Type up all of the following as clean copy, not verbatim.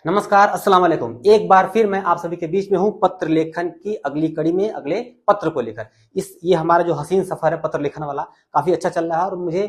नमस्कार, अस्सलाम वालेकुम। एक बार फिर मैं आप सभी के बीच में हूं पत्र लेखन की अगली कड़ी में अगले पत्र को लेकर। ये हमारा जो हसीन सफर है पत्र लेखन वाला काफी अच्छा चल रहा है और मुझे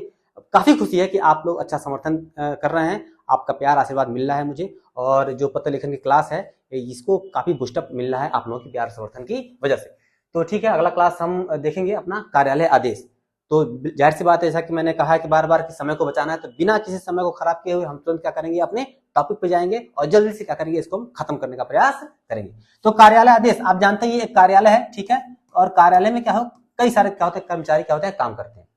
काफी खुशी है कि आप लोग अच्छा समर्थन कर रहे हैं। आपका प्यार आशीर्वाद मिल रहा है मुझे और जो पत्र लेखन की क्लास है इसको काफी बूस्टअप मिल रहा है आप लोगों के प्यार समर्थन की वजह से। तो ठीक है, अगला क्लास हम देखेंगे अपना कार्यालय आदेश। तो जाहिर सी बात है, जैसा कि मैंने कहा कि बार बार कि समय को बचाना है, तो बिना किसी समय को खराब किए हुए हम तुरंत क्या करेंगे, अपने टॉपिक पे जाएंगे और जल्दी से क्या करेंगे, इसको हम खत्म करने का प्रयास करेंगे। तो कार्यालय आदेश आप जानते हैं, ये एक कार्यालय है, ठीक है। और कार्यालय में क्या हो, कई सारे क्या होते हैं, कर्मचारी क्या होते हैं, काम करते हैं।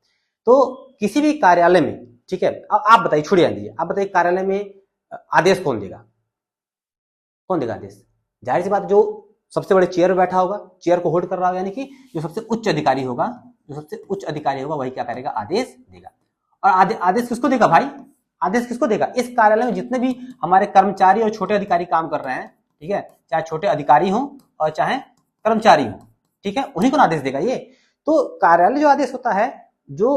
तो किसी भी कार्यालय में, ठीक है, अब आप बताइए, छोड़िए दीजिए, आप बताइए कार्यालय में आदेश कौन देगा, कौन देगा आदेश? जाहिर सी बात, जो सबसे बड़े चेयर में बैठा होगा, चेयर को होल्ड कर रहा होगा, यानी कि जो सबसे उच्च अधिकारी होगा, जो सबसे उच्च अधिकारी होगा वही क्या करेगा, आदेश देगा। और आदेश किसको देगा भाई? आदेश किसको देगा? इस कार्यालय में जितने भी हमारे कर्मचारी और छोटे अधिकारी काम कर रहे हैं, ठीक है, चाहे छोटे अधिकारी हो और चाहे कर्मचारी हो, ठीक है, उन्हीं को आदेश देगा ये। तो कार्यालय जो आदेश होता है, जो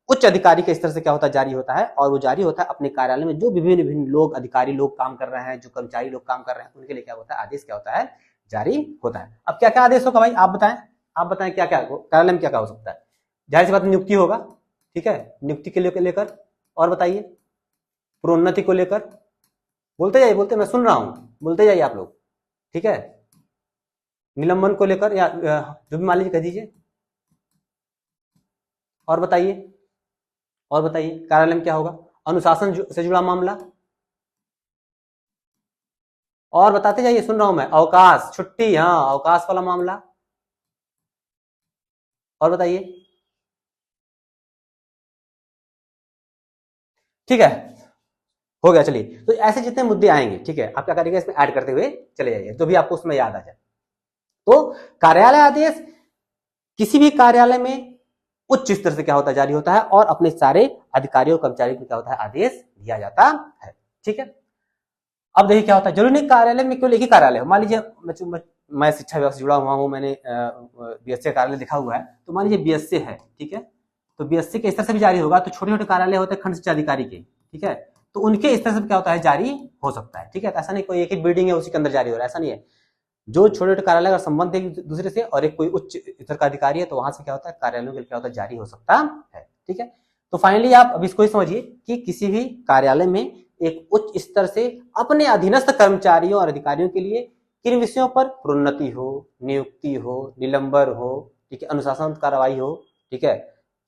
उच्च अधिकारी के स्तर से क्या होता है, जारी होता है, और वो जारी होता है अपने कार्यालय में जो विभिन्न विभिन्न लोग, अधिकारी लोग काम कर रहे हैं, जो कर्मचारी लोग काम कर रहे हैं, उनके लिए क्या होता है, आदेश क्या होता है, जारी होता है। अब क्या क्या आदेश होगा भाई, आप बताएं, आप बताएं क्या क्या कार्यालय में क्या क्या हो सकता है? जाहिर सी बात, नियुक्ति होगा, ठीक है, नियुक्ति के लेकर, और बताइए, प्रोन्नति को लेकर, बोलते जाइए, बोलते, मैं सुन रहा हूं, बोलते जाइए आप लोग, ठीक है, निलंबन को लेकर, या जो भी मान लीजिए कह दीजिए, और बताइए, और बताइए कार्यालय में क्या होगा, अनुशासन से जुड़ा मामला, और बताते जाइए, सुन रहा हूं मैं, अवकाश, छुट्टी, हाँ, अवकाश वाला मामला, और बताइए, ठीक है, हो गया। चलिए, तो ऐसे जितने मुद्दे आएंगे, ठीक है, आप क्या करेंगे, इसमें ऐड करते हुए चले जाइए, जो भी आपको उसमें याद आ जाए। तो कार्यालय आदेश किसी भी कार्यालय में उच्च स्तर से क्या होता है, जारी होता है, और अपने सारे अधिकारियों कर्मचारियों को क्या होता है, आदेश दिया जाता है, ठीक है। अब देखिए क्या होता है, जरूरी नहीं कार्यालय में केवल एक ही कार्यालय हो। मान लीजिए मैं शिक्षा व्यवस्था से जुड़ा हुआ हूं, मैंने बीएससी कार्यालय लिखा हुआ है, तो मान लीजिए बीएससी है, ठीक है, तो बीएससी के स्तर से भी जारी होगा। तो छोटे छोटे कार्यालय होते हैं खंड शिक्षा अधिकारी के, ठीक है, तो उनके स्तर से क्या होता है, जारी हो सकता है, ठीक है। ऐसा नहीं कोई एक ही बिल्डिंग है उसी के अंदर जारी हो रहा है, ऐसा नहीं है। जो छोटे छोटे कार्यालय का संबंध है एक दूसरे से, और एक कोई उच्च स्तर का अधिकारी है, तो वहां से क्या होता है, कार्यालयों के क्या होता है, जारी हो सकता है, ठीक है। तो फाइनली आप अब इसको ही समझिए कि किसी भी कार्यालय में एक उच्च स्तर से अपने अधीनस्थ कर्मचारियों और अधिकारियों के लिए किन विषयों पर प्रोन्नति हो, नियुक्ति हो, निलंबन हो, ठीक है, अनुशासन कार्रवाई हो, ठीक है,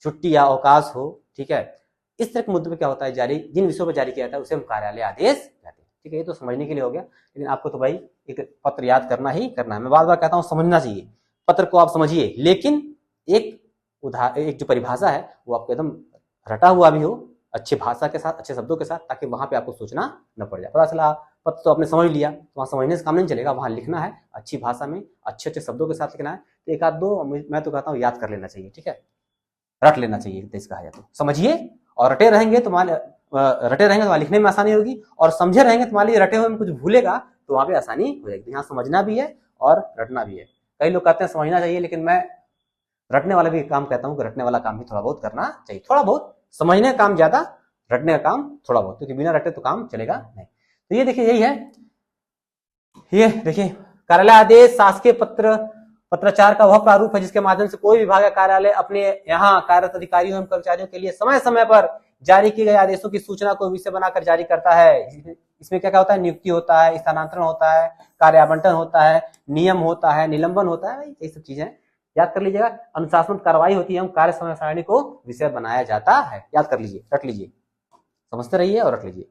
छुट्टी या अवकाश हो, ठीक है, इस तरह के मुद्दे पर क्या होता है, जारी, जिन विषयों पर जारी किया जाता है उसे हम कार्यालय आदेश कहते हैं, ठीक है। ये तो समझने के लिए हो गया, लेकिन आपको तो भाई एक पत्र याद करना ही करना है। मैं बार बार कहता हूं, समझना चाहिए पत्र को, आप समझिए, लेकिन एक जो परिभाषा है वो आपको एकदम रटा हुआ भी हो, अच्छी भाषा के साथ, अच्छे शब्दों के साथ, ताकि वहां पे आपको सोचना न पड़ जाए। पता चला पत्र तो आपने समझ लिया, तो वहां समझने से काम नहीं चलेगा, वहां लिखना है अच्छी भाषा में, अच्छे अच्छे शब्दों के साथ लिखना है। तो एक आध दो मैं तो कहता हूँ याद कर लेना चाहिए, ठीक है, रट लेना चाहिए, देश कहा जाए तो समझिए, और रटे रहेंगे तो वहां लिखने में आसानी होगी, और समझे रहेंगे तो मान लीजिए रटे हुए में कुछ भूलेगा तो वहां पे आसानी हो जाएगी। यहाँ समझना भी है और रटना भी है। कई लोग कहते हैं समझना चाहिए, लेकिन मैं रटने वाला भी काम कहता हूँ कि रटने वाला काम भी थोड़ा बहुत करना चाहिए, थोड़ा बहुत, समझने का काम ज्यादा, रटने का काम थोड़ा बहुत, क्योंकि बिना रटे तो काम चलेगा नहीं। तो ये देखिए, यही है, ये देखिए, कार्यालय आदेश शासकीय पत्राचार का वह प्रारूप है जिसके माध्यम से कोई विभाग या कार्यालय अपने यहाँ कार्यरत अधिकारियों एवं कर्मचारियों के लिए समय समय पर जारी किए गए आदेशों की सूचना को विषय बनाकर जारी करता है। इसमें क्या क्या होता है, नियुक्ति होता है, स्थानांतरण होता है, कार्य आवंटन होता है, नियम होता है, निलंबन होता है, ये सब चीजें याद कर लीजिएगा। अनुशासन कार्रवाई होती है, कार्य समय सारणी को विषय बनाया जाता है, याद कर लीजिए, रट लीजिए, समझते रहिए और रख लीजिए।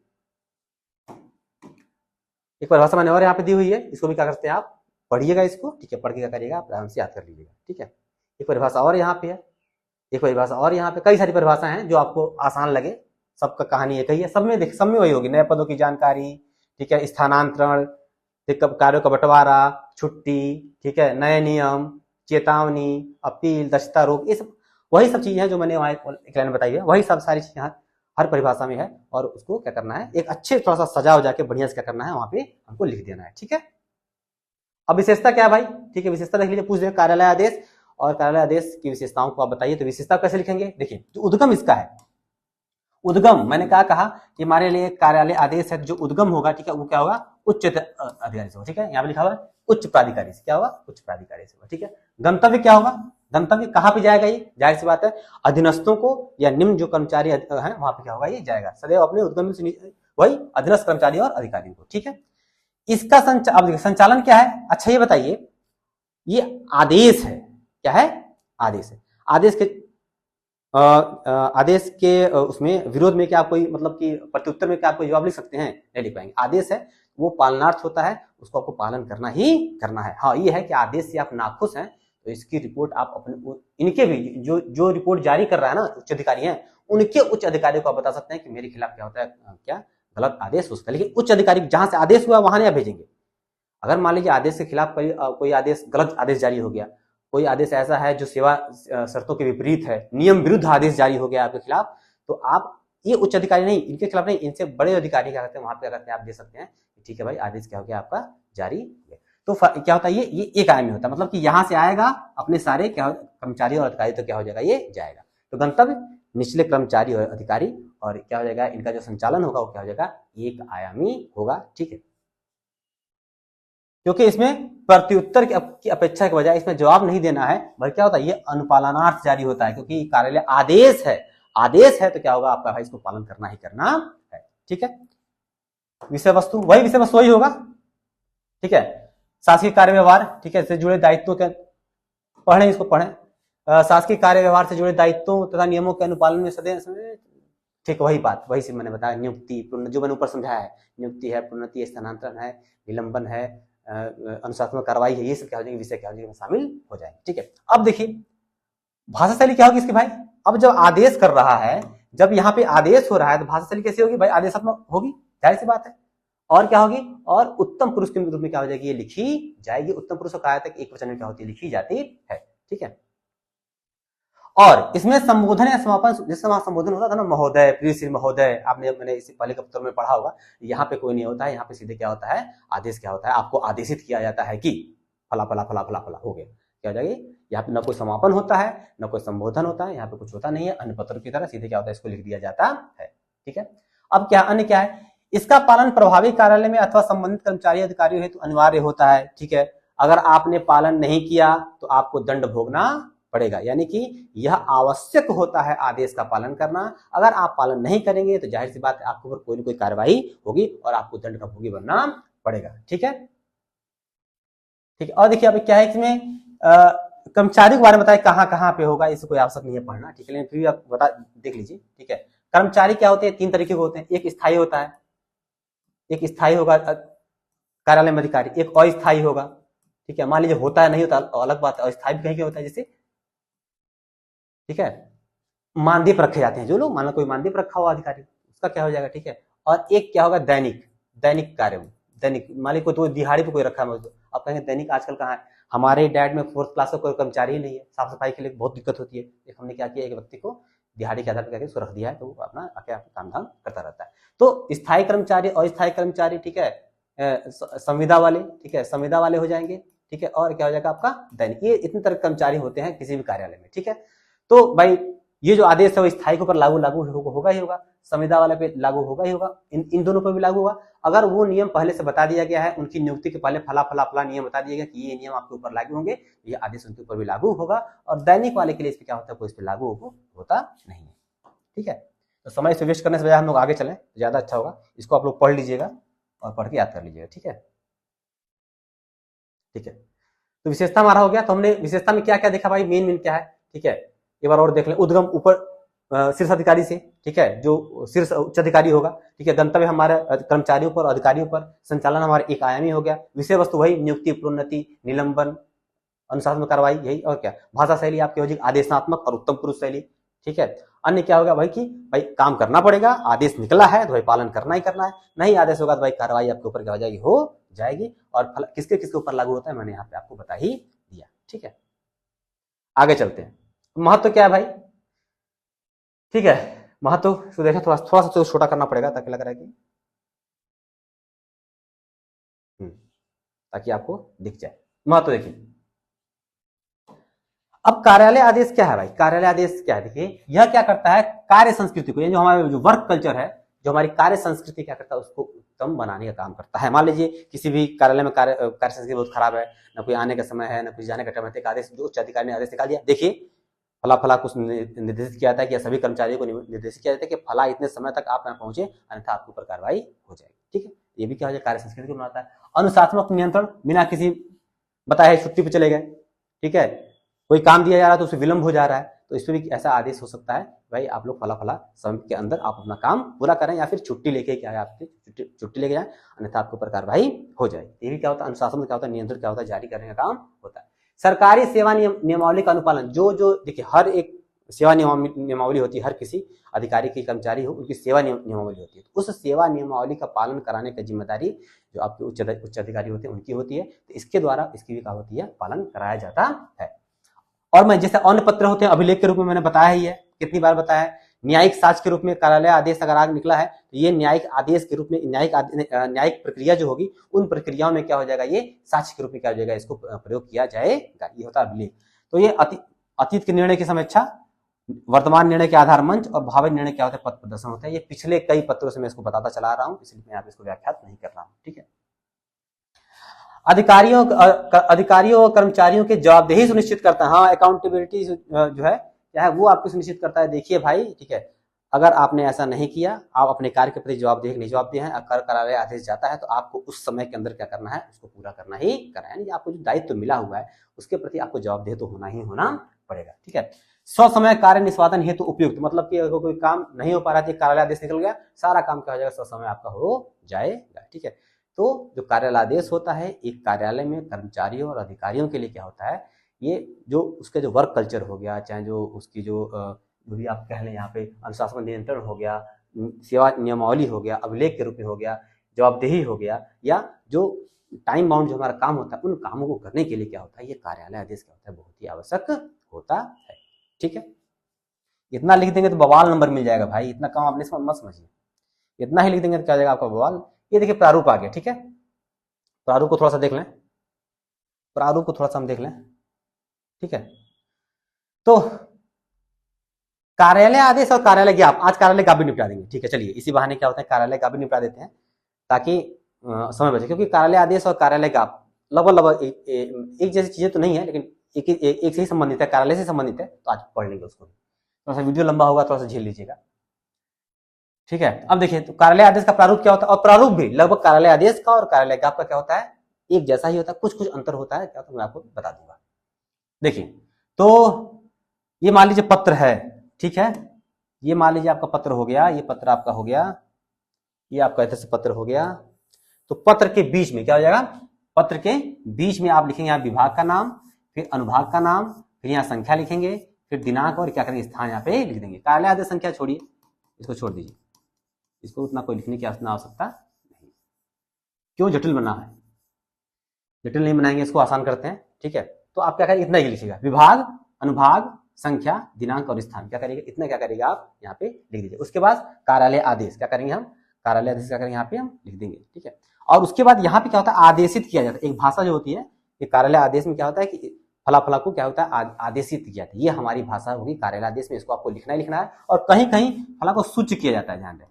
एक परिभाषा मैंने और यहाँ पे दी हुई है, इसको भी क्या करते हैं, आप पढ़िएगा इसको, ठीक है, पढ़ के क्या करिएगा, आप आराम से याद कर लीजिएगा, ठीक है। एक परिभाषा और यहाँ पे है, एक परिभाषा और यहाँ पे, कई सारी परिभाषाएं हैं जो आपको आसान लगे, सबका कहानी एक ही है, सब में वही होगी, नए पदों की जानकारी, ठीक है, स्थानांतरण, कार्यों का बंटवारा, छुट्टी, ठीक है, नए नियम, चेतावनी, अपील, दक्षता रोक, ये सब वही सब चीजें हैं जो मैंने वहां एक लाइन बताई है, वही सब सारी चीजें हर परिभाषा में है, और उसको क्या करना है, एक अच्छे थोड़ा सा सजा जाके बढ़िया से क्या करना है, वहां पे हमको लिख देना है, ठीक है। अब विशेषता क्या है भाई, ठीक है, विशेषता देख लीजिए, पूछ रहे कार्यालय आदेश, और कार्यालय आदेश की विशेषताओं को आप बताइए। तो विशेषता कैसे लिखेंगे, देखिए, जो उद्गम इसका है, उद्गम मैंने क्या कहा कि हमारे लिए कार्यालय आदेश है, जो उद्गम होगा, ठीक है, वो क्या होगा, उच्च अधिकारी से होगा, ठीक है। यहाँ पे लिखा हुआ है उच्च प्राधिकारी से, क्या होगा, उच्च प्राधिकारी से होगा, ठीक है। गंतव्य क्या होगा, गंतव्य कहाँ पे जाएगा, ये जाहिर सी बात है अधीनस्थों को या निम्न जो कर्मचारी हैं वहां पे क्या होगा, ये जाएगा सदैव अपने उद्गम से वही अधीनस्थ कर्मचारी और अधिकारियों को, ठीक है। इसका संचालन क्या है, अच्छा ये बताइए, ये आदेश है, क्या है, आदेश है। आदेश के उसमें विरोध में क्या कोई मतलब कि प्रत्युत्तर में क्या आप कोई जवाब लिख सकते हैं, नहीं लिख पाएंगे। आदेश है वो पालनार्थ होता है, उसको आपको पालन करना ही करना है। हाँ ये है कि आदेश से आप नाखुश हैं तो इसकी रिपोर्ट आप अपने इनके भी जो रिपोर्ट जारी कर रहा है ना उच्च अधिकारी हैं, उनके उच्च अधिकारी को आप बता सकते हैं कि मेरे खिलाफ क्या होता है, क्या गलत आदेश उसका। लेकिन उच्च अधिकारी जहां से आदेश हुआ वहां नहीं आप भेजेंगे। अगर मान लीजिए आदेश के खिलाफ कोई आदेश गलत आदेश जारी हो गया, कोई आदेश ऐसा है जो सेवा शर्तों के विपरीत है, नियम विरुद्ध आदेश जारी हो गया आपके खिलाफ, तो आप ये उच्च अधिकारी नहीं, इनके खिलाफ नहीं, इनसे बड़े अधिकारी क्या करते हैं वहां पे क्या करते हैं, आप दे सकते हैं ठीक है भाई आदेश क्या हो गया आपका जारी हो गया। तो क्या होता है ये एक आयामी होता है, मतलब कि यहां से आएगा अपने सारे क्या कर्मचारी और अधिकारी तो क्या हो जाएगा, ये जाएगा। तो गंतव्य निचले कर्मचारी और अधिकारी, और क्या हो जाएगा इनका जो संचालन होगा वो क्या हो जाएगा, एक आयामी होगा, ठीक है। क्योंकि इसमें प्रत्युत्तर की अपेक्षा के बजाय इसमें जवाब नहीं देना है, बल्कि क्या होता है ये अनुपालनार्थ जारी होता है, क्योंकि कार्यालय आदेश है तो क्या होगा आपका भाई इसको पालन करना ही करना है, ठीक है। विषय वस्तु वही होगा, ठीक है। शासकीय कार्य व्यवहार, ठीक है, से जुड़े दायित्वों के इसको पढ़ें। शासकीय कार्य व्यवहार से जुड़े दायित्वों तथा नियमों के अनुपालन में सदैव, ठीक वही बात, वही से मैंने बताया, नियुक्ति जो मैंने ऊपर समझाया है, नियुक्ति है, प्रोन्नति, स्थानांतरण है, विलंबन है, अनुशासनात्मक कार्रवाई है, ये सब क्या हो जाएंगे, विषय क्या हो जाएंगे, शामिल हो जाएंगे, ठीक है। अब देखिए भाषा शैली क्या होगी इसके भाई, अब जब आदेश कर रहा है, जब यहाँ पे आदेश हो रहा है तो भाषा शैली कैसी होगी भाई, आदेशात्मक होगी, जाहिर सी बात है। और क्या होगी, और उत्तम पुरुष के रूप में क्या हो जाएगी, ये लिखी जाएगी। उत्तम पुरुष को कहा तक एक वचन में क्या होती है, लिखी जाती है, ठीक है। और इसमें संबोधन या समापन, जैसे वहां संबोधन होता था ना, महोदय, प्रिय श्री महोदय, मैंने इससे पहले के पत्र में पढ़ा होगा, यहाँ पे कोई नहीं होता है, यहाँ पे सीधे क्या होता है, आदेश क्या होता है, आपको आदेशित किया जाता है कि फला फला फला फला फला हो गया, क्या हो जाएगी, यहाँ पे ना कोई समापन होता है ना कोई संबोधन होता है, यहाँ पे कुछ होता नहीं है, अन्य पत्र की तरह सीधे क्या होता है, इसको लिख दिया जाता है, ठीक है। अब क्या अन्य क्या है, इसका पालन प्रभावी कार्यालय में अथवा संबंधित कर्मचारी अधिकारियों हेतु अनिवार्य होता है, ठीक है। अगर आपने पालन नहीं किया तो आपको दंड भोगना पड़ेगा, यानी कि यह आवश्यक होता है आदेश का पालन करना। अगर आप पालन नहीं करेंगे तो जाहिर सी बात है आपके ऊपर कोई न कोई कार्रवाई होगी और आपको दंड का भोगी बनना पड़ेगा, ठीक है, ठीक है। और देखिए अभी क्या है इसमें कर्मचारी के बारे में बताए कहाँ पे होगा, इसे कोई आवश्यक नहीं है पढ़ना, ठीक है, लेकिन फिर भी आप देख लीजिए, ठीक है। कर्मचारी क्या होते हैं, तीन तरीके के होते हैं, एक स्थायी होता है, एक स्थायी होगा कार्यालय में अधिकारी, एक अस्थायी होगा, ठीक है। मान लीजिए होता है नहीं होता अलग बात है, अस्थायी भी कहीं क्या होता है, जैसे ठीक है मानदेय पर रखे जाते हैं जो लोग, मान लो कोई मानदेय पर रखा हुआ अधिकारी, उसका क्या हो जाएगा, ठीक है। और एक क्या होगा, दैनिक कार्य, दैनिक मालिक को तो दिहाड़ी पे कोई रखा है, अब कहेंगे दैनिक आजकल कहाँ है, हमारे डैड में 4th क्लास का कोई कर्मचारी ही नहीं है, साफ सफाई के लिए बहुत दिक्कत होती है, एक हमने क्या किया, एक व्यक्ति को दिहाड़ी के आधार पर उसको रख दिया है, तो वो अपना आके काम धाम करता रहता है। तो स्थायी कर्मचारी, अस्थायी कर्मचारी, ठीक है, संविदा वाले, ठीक है, संविदा वाले हो जाएंगे, ठीक है। और क्या हो जाएगा आपका दैनिक, ये इतने तरह के कर्मचारी होते हैं किसी भी कार्यालय में, ठीक है। तो भाई ये जो आदेश है वो स्थायी के ऊपर लागू होगा ही होगा, संविदा वाले पे लागू होगा ही होगा, इन दोनों पर भी लागू होगा। अगर वो नियम पहले से बता दिया गया है, उनकी नियुक्ति के पहले फला फला फला नियम बता दिया गया कि ये नियम आपके ऊपर लागू होंगे, ये आदेश उनके ऊपर भी लागू होगा। और दैनिक वाले के लिए इस पे क्या होता है, कोई इस पे लागू होता नहीं है, ठीक है। तो समय से वेस्ट करने से बजाय हम लोग आगे चलें तो ज्यादा अच्छा होगा, इसको आप लोग पढ़ लीजिएगा और पढ़ के याद कर लीजिएगा, ठीक है, ठीक है। तो विशेषता हमारा हो गया, तो हमने विशेषता में क्या क्या देखा भाई, मेन क्या है, ठीक है, एक बार और देख लें। उद्गम ऊपर शीर्ष अधिकारी से, ठीक है, जो शीर्ष उच्च अधिकारी होगा, ठीक है। गंतव्य हमारे कर्मचारियों पर, अधिकारियों पर, संचालन हमारे एक आयामी हो गया। विषय वस्तु वही, नियुक्ति, प्रोन्नति, निलंबन, अनुशासनात्मक कार्रवाई, यही। और क्या भाषा शैली आपकी हो जाएगी आदेशात्मक और उत्तम पुरुष शैली, ठीक है। अन्य क्या होगा भाई कि भाई काम करना पड़ेगा, आदेश निकला है तो भाई पालन करना ही करना है, नहीं आदेश होगा तो भाई कार्रवाई आपके ऊपर क्या हो जाएगी। और किसके किसके ऊपर लागू होता है मैंने यहाँ पे आपको बता ही दिया, ठीक है। आगे चलते हैं, महत्व क्या है भाई, ठीक है। महत्व तो देखें, थोड़ा सा छोटा करना पड़ेगा ताकि लग रहा है कि ताकि आपको दिख जाए। महत्व देखिए, अब कार्यालय आदेश क्या है भाई, कार्यालय आदेश क्या है, देखिए यह क्या करता है, कार्य संस्कृति को, जो हमारा जो वर्क कल्चर है, जो हमारी कार्य संस्कृति क्या करता है, उसको उत्तम बनाने का काम करता है। मान लीजिए किसी भी कार्यालय में कार्य संस्कृति बहुत खराब है, ना कोई आने का समय है, ना कुछ जाने का टाइम है, एक आदेश जो उच्च अधिकारी ने आदेश निकाल दिया, देखिए फला फला कुछ निर्देशित किया था कि सभी कर्मचारियों को निर्देशित किया जाता है कि फला इतने समय तक आप यहाँ पहुंचे, अन्यथा आपके ऊपर कार्रवाई हो जाएगी। ठीक है, ये भी क्या हो जाए, कार्य संस्कृति को बनाता है। अनुशासनात्मक नियंत्रण, बिना किसी बताए छुट्टी पे चले गए, ठीक है, कोई काम दिया जा रहा है तो उसमें विलंब हो जा रहा है, तो इसमें भी ऐसा आदेश हो सकता है, भाई आप लोग फला फला समय के अंदर आप अपना काम पूरा करें, या फिर छुट्टी लेके क्या है आपकी छुट्टी लेके जाए, अन्यथा आपके ऊपर कार्रवाई हो जाए। ये भी क्या होता है, अनुशासन क्या होता है, नियंत्रण क्या होता है, जारी करने का काम होता है। सरकारी सेवा नियमावली का अनुपालन, जो देखिए हर एक सेवा नियमावली होती है, हर किसी अधिकारी की कर्मचारी हो उनकी सेवा नियमावली होती है, तो उस सेवा नियमावली का पालन कराने की जिम्मेदारी जो आपके उच्च अधिकारी होते हैं उनकी होती है, तो इसके द्वारा इसकी भी क्या होती है, पालन कराया जाता है। और मैं जैसे अन्य पत्र होते हैं अभिलेख के रूप में मैंने बताया ही है, कितनी बार बताया है, न्यायिक साक्ष्य के रूप में कार्यालय आदेश अगर आगे निकला है तो ये न्यायिक आदेश के रूप में न्यायिक प्रक्रिया जो होगी उन प्रक्रियाओं में क्या हो जाएगा, ये साक्ष्य के रूप में क्या हो जाएगा, इसको प्रयोग किया जाएगा, ये होता है अभिलेख। तो ये अतीत के निर्णय की समीक्षा, वर्तमान निर्णय के आधार मंच और भावी निर्णय क्या होता है, पद प्रदर्शन होता है। ये पिछले कई पत्रों से मैं इसको बताता चला रहा हूँ, इसलिए मैं यहाँ पे इसको व्याख्यात नहीं कर रहा हूँ। ठीक है, अधिकारियों और कर्मचारियों की जवाबदेही सुनिश्चित करता है। हाँ, अकाउंटेबिलिटी जो है क्या है, वो आपको सुनिश्चित करता है। देखिए भाई, ठीक है, अगर आपने ऐसा नहीं किया, आप अपने कार्य के प्रति जवाबदेही नहीं जवाबदेह हैं, अगर कार्यालय आदेश जाता है तो आपको उस समय के अंदर क्या करना है, उसको पूरा करना ही करना है, यानी आपको जो दायित्व मिला हुआ है उसके प्रति आपको जवाबदेह तो होना ही होना पड़ेगा। ठीक है, स्वसमय कार्य निष्पादन हेतु उपयुक्त, मतलब कि अगर कोई काम नहीं हो पा रहा है, कार्यालय आदेश निकल गया, सारा काम क्या हो जाएगा, स्वसमय आपका हो जाएगा। ठीक है, तो जो कार्यालय आदेश होता है एक कार्यालय में कर्मचारियों और अधिकारियों के लिए क्या होता है, ये जो उसका जो वर्क कल्चर हो गया, चाहे जो उसकी जो भी आप कह लें, यहाँ पे अनुशासन नियंत्रण हो गया, सेवा नियमावली हो गया, अभिलेख के रूप में हो गया, जवाबदेही हो गया, या जो टाइम बाउंड जो हमारा काम होता है उन कामों को करने के लिए क्या होता है, ये कार्यालय आदेश क्या होता है, बहुत ही आवश्यक होता है। ठीक है, इतना लिख देंगे तो बवाल नंबर मिल जाएगा भाई, इतना काम आपने मत समझिए, इतना ही लिख देंगे तो क्या जाएगा आपका बवाल। ये देखिए प्रारूप आ गया। ठीक है, प्रारूप को थोड़ा सा देख लें, प्रारूप को थोड़ा सा हम देख लें। ठीक है, तो कार्यालय आदेश और कार्यालय ज्ञाप, आज कार्यालय ज्ञाप भी निपटा देंगे। ठीक है, चलिए इसी बहाने क्या होता है, कार्यालय ज्ञाप भी निपटा देते हैं ताकि समय बचे, क्योंकि कार्यालय आदेश और कार्यालय ज्ञाप लगभग एक जैसी चीजें तो नहीं है, लेकिन एक से ही संबंधित है, कार्यालय से संबंधित है, तो आज पढ़ लेंगे उसको। थोड़ा सा वीडियो लंबा होगा, थोड़ा सा झेल लीजिएगा। ठीक है, अब देखिए तो कार्यालय आदेश का प्रारूप क्या होता है, और प्रारूप भी लगभग कार्यालय आदेश का और कार्यालय ज्ञाप का क्या होता है, एक जैसा ही होता है, कुछ कुछ अंतर होता है, क्या तो मैं आपको बता दूंगा। देखिए, तो ये मान लीजिए पत्र है, ठीक है, ये मान लीजिए आपका पत्र हो गया, ये पत्र आपका हो गया, ये आपका ऐसे से पत्र हो गया, तो पत्र के बीच में क्या हो जाएगा, पत्र के बीच में आप लिखेंगे यहाँ विभाग का नाम, फिर अनुभाग का नाम, फिर यहाँ संख्या लिखेंगे, फिर दिनांक और क्या करेंगे, स्थान यहाँ पे लिख देंगे। कार्यालय आदेश संख्या छोड़िए, इसको छोड़ दीजिए, इसको उतना कोई लिखने की आवश्यकता नहीं, क्यों जटिल बना है, जटिल नहीं बनाएंगे, इसको आसान करते हैं। ठीक है, तो आप क्या करेंगे, इतना ही लिखिएगा, विभाग, अनुभाग, संख्या, दिनांक और स्थान, क्या करेंगे, इतना क्या करेगा आप यहाँ पे लिख दीजिए। उसके बाद कार्यालय आदेश क्या करेंगे हम, कार्यालय आदेश क्या करेंगे यहाँ पे हम लिख देंगे। ठीक है, और उसके बाद यहाँ पे क्या होता है, आदेशित किया जाता है, एक भाषा जो होती है, ये कार्यालय आदेश में क्या होता है कि फला फला को क्या होता है, आदेशित किया जाता है, ये हमारी भाषा होगी कार्यालय आदेश में, इसको आपको लिखना ही लिखना है, और कहीं कहीं फला को सूच्य किया जाता है, ध्यान दें,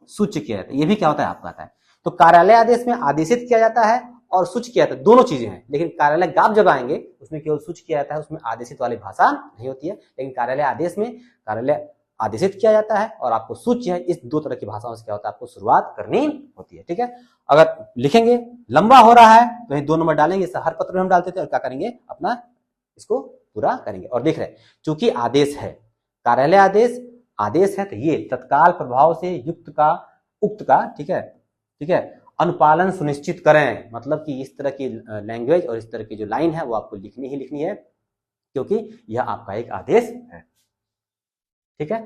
सूच्य किया जाता है, ये भी क्या होता है आपका आता है। तो कार्यालय आदेश में आदेशित किया जाता है और सूच्य किया जाता है, दोनों चीजें हैं, लेकिन कार्यालय ज्ञाप जब आएंगे उसमें केवल सूच्य किया जाता है, उसमें आदेशित वाली भाषा नहीं होती है, लेकिन कार्यालय आदेश में कार्यालय आदेशित किया जाता है और आपको सूच्य है, इस दो तरह की भाषाओं से क्या होता है, आपको शुरुआत करनी होती है। ठीक है, अगर लिखेंगे लंबा हो रहा है तो 2 नंबर डालेंगे, हर पत्र में हम डालते थे, और क्या करेंगे, अपना इसको पूरा करेंगे। और देख रहे हैं, चूंकि आदेश है, कार्यालय आदेश आदेश है, तो ये तत्काल प्रभाव से युक्त का उक्त का, ठीक है, ठीक है, अनुपालन सुनिश्चित करें, मतलब कि इस तरह की लैंग्वेज और इस तरह की जो लाइन है वो आपको लिखनी ही लिखनी है, क्योंकि यह आपका एक आदेश है। ठीक है,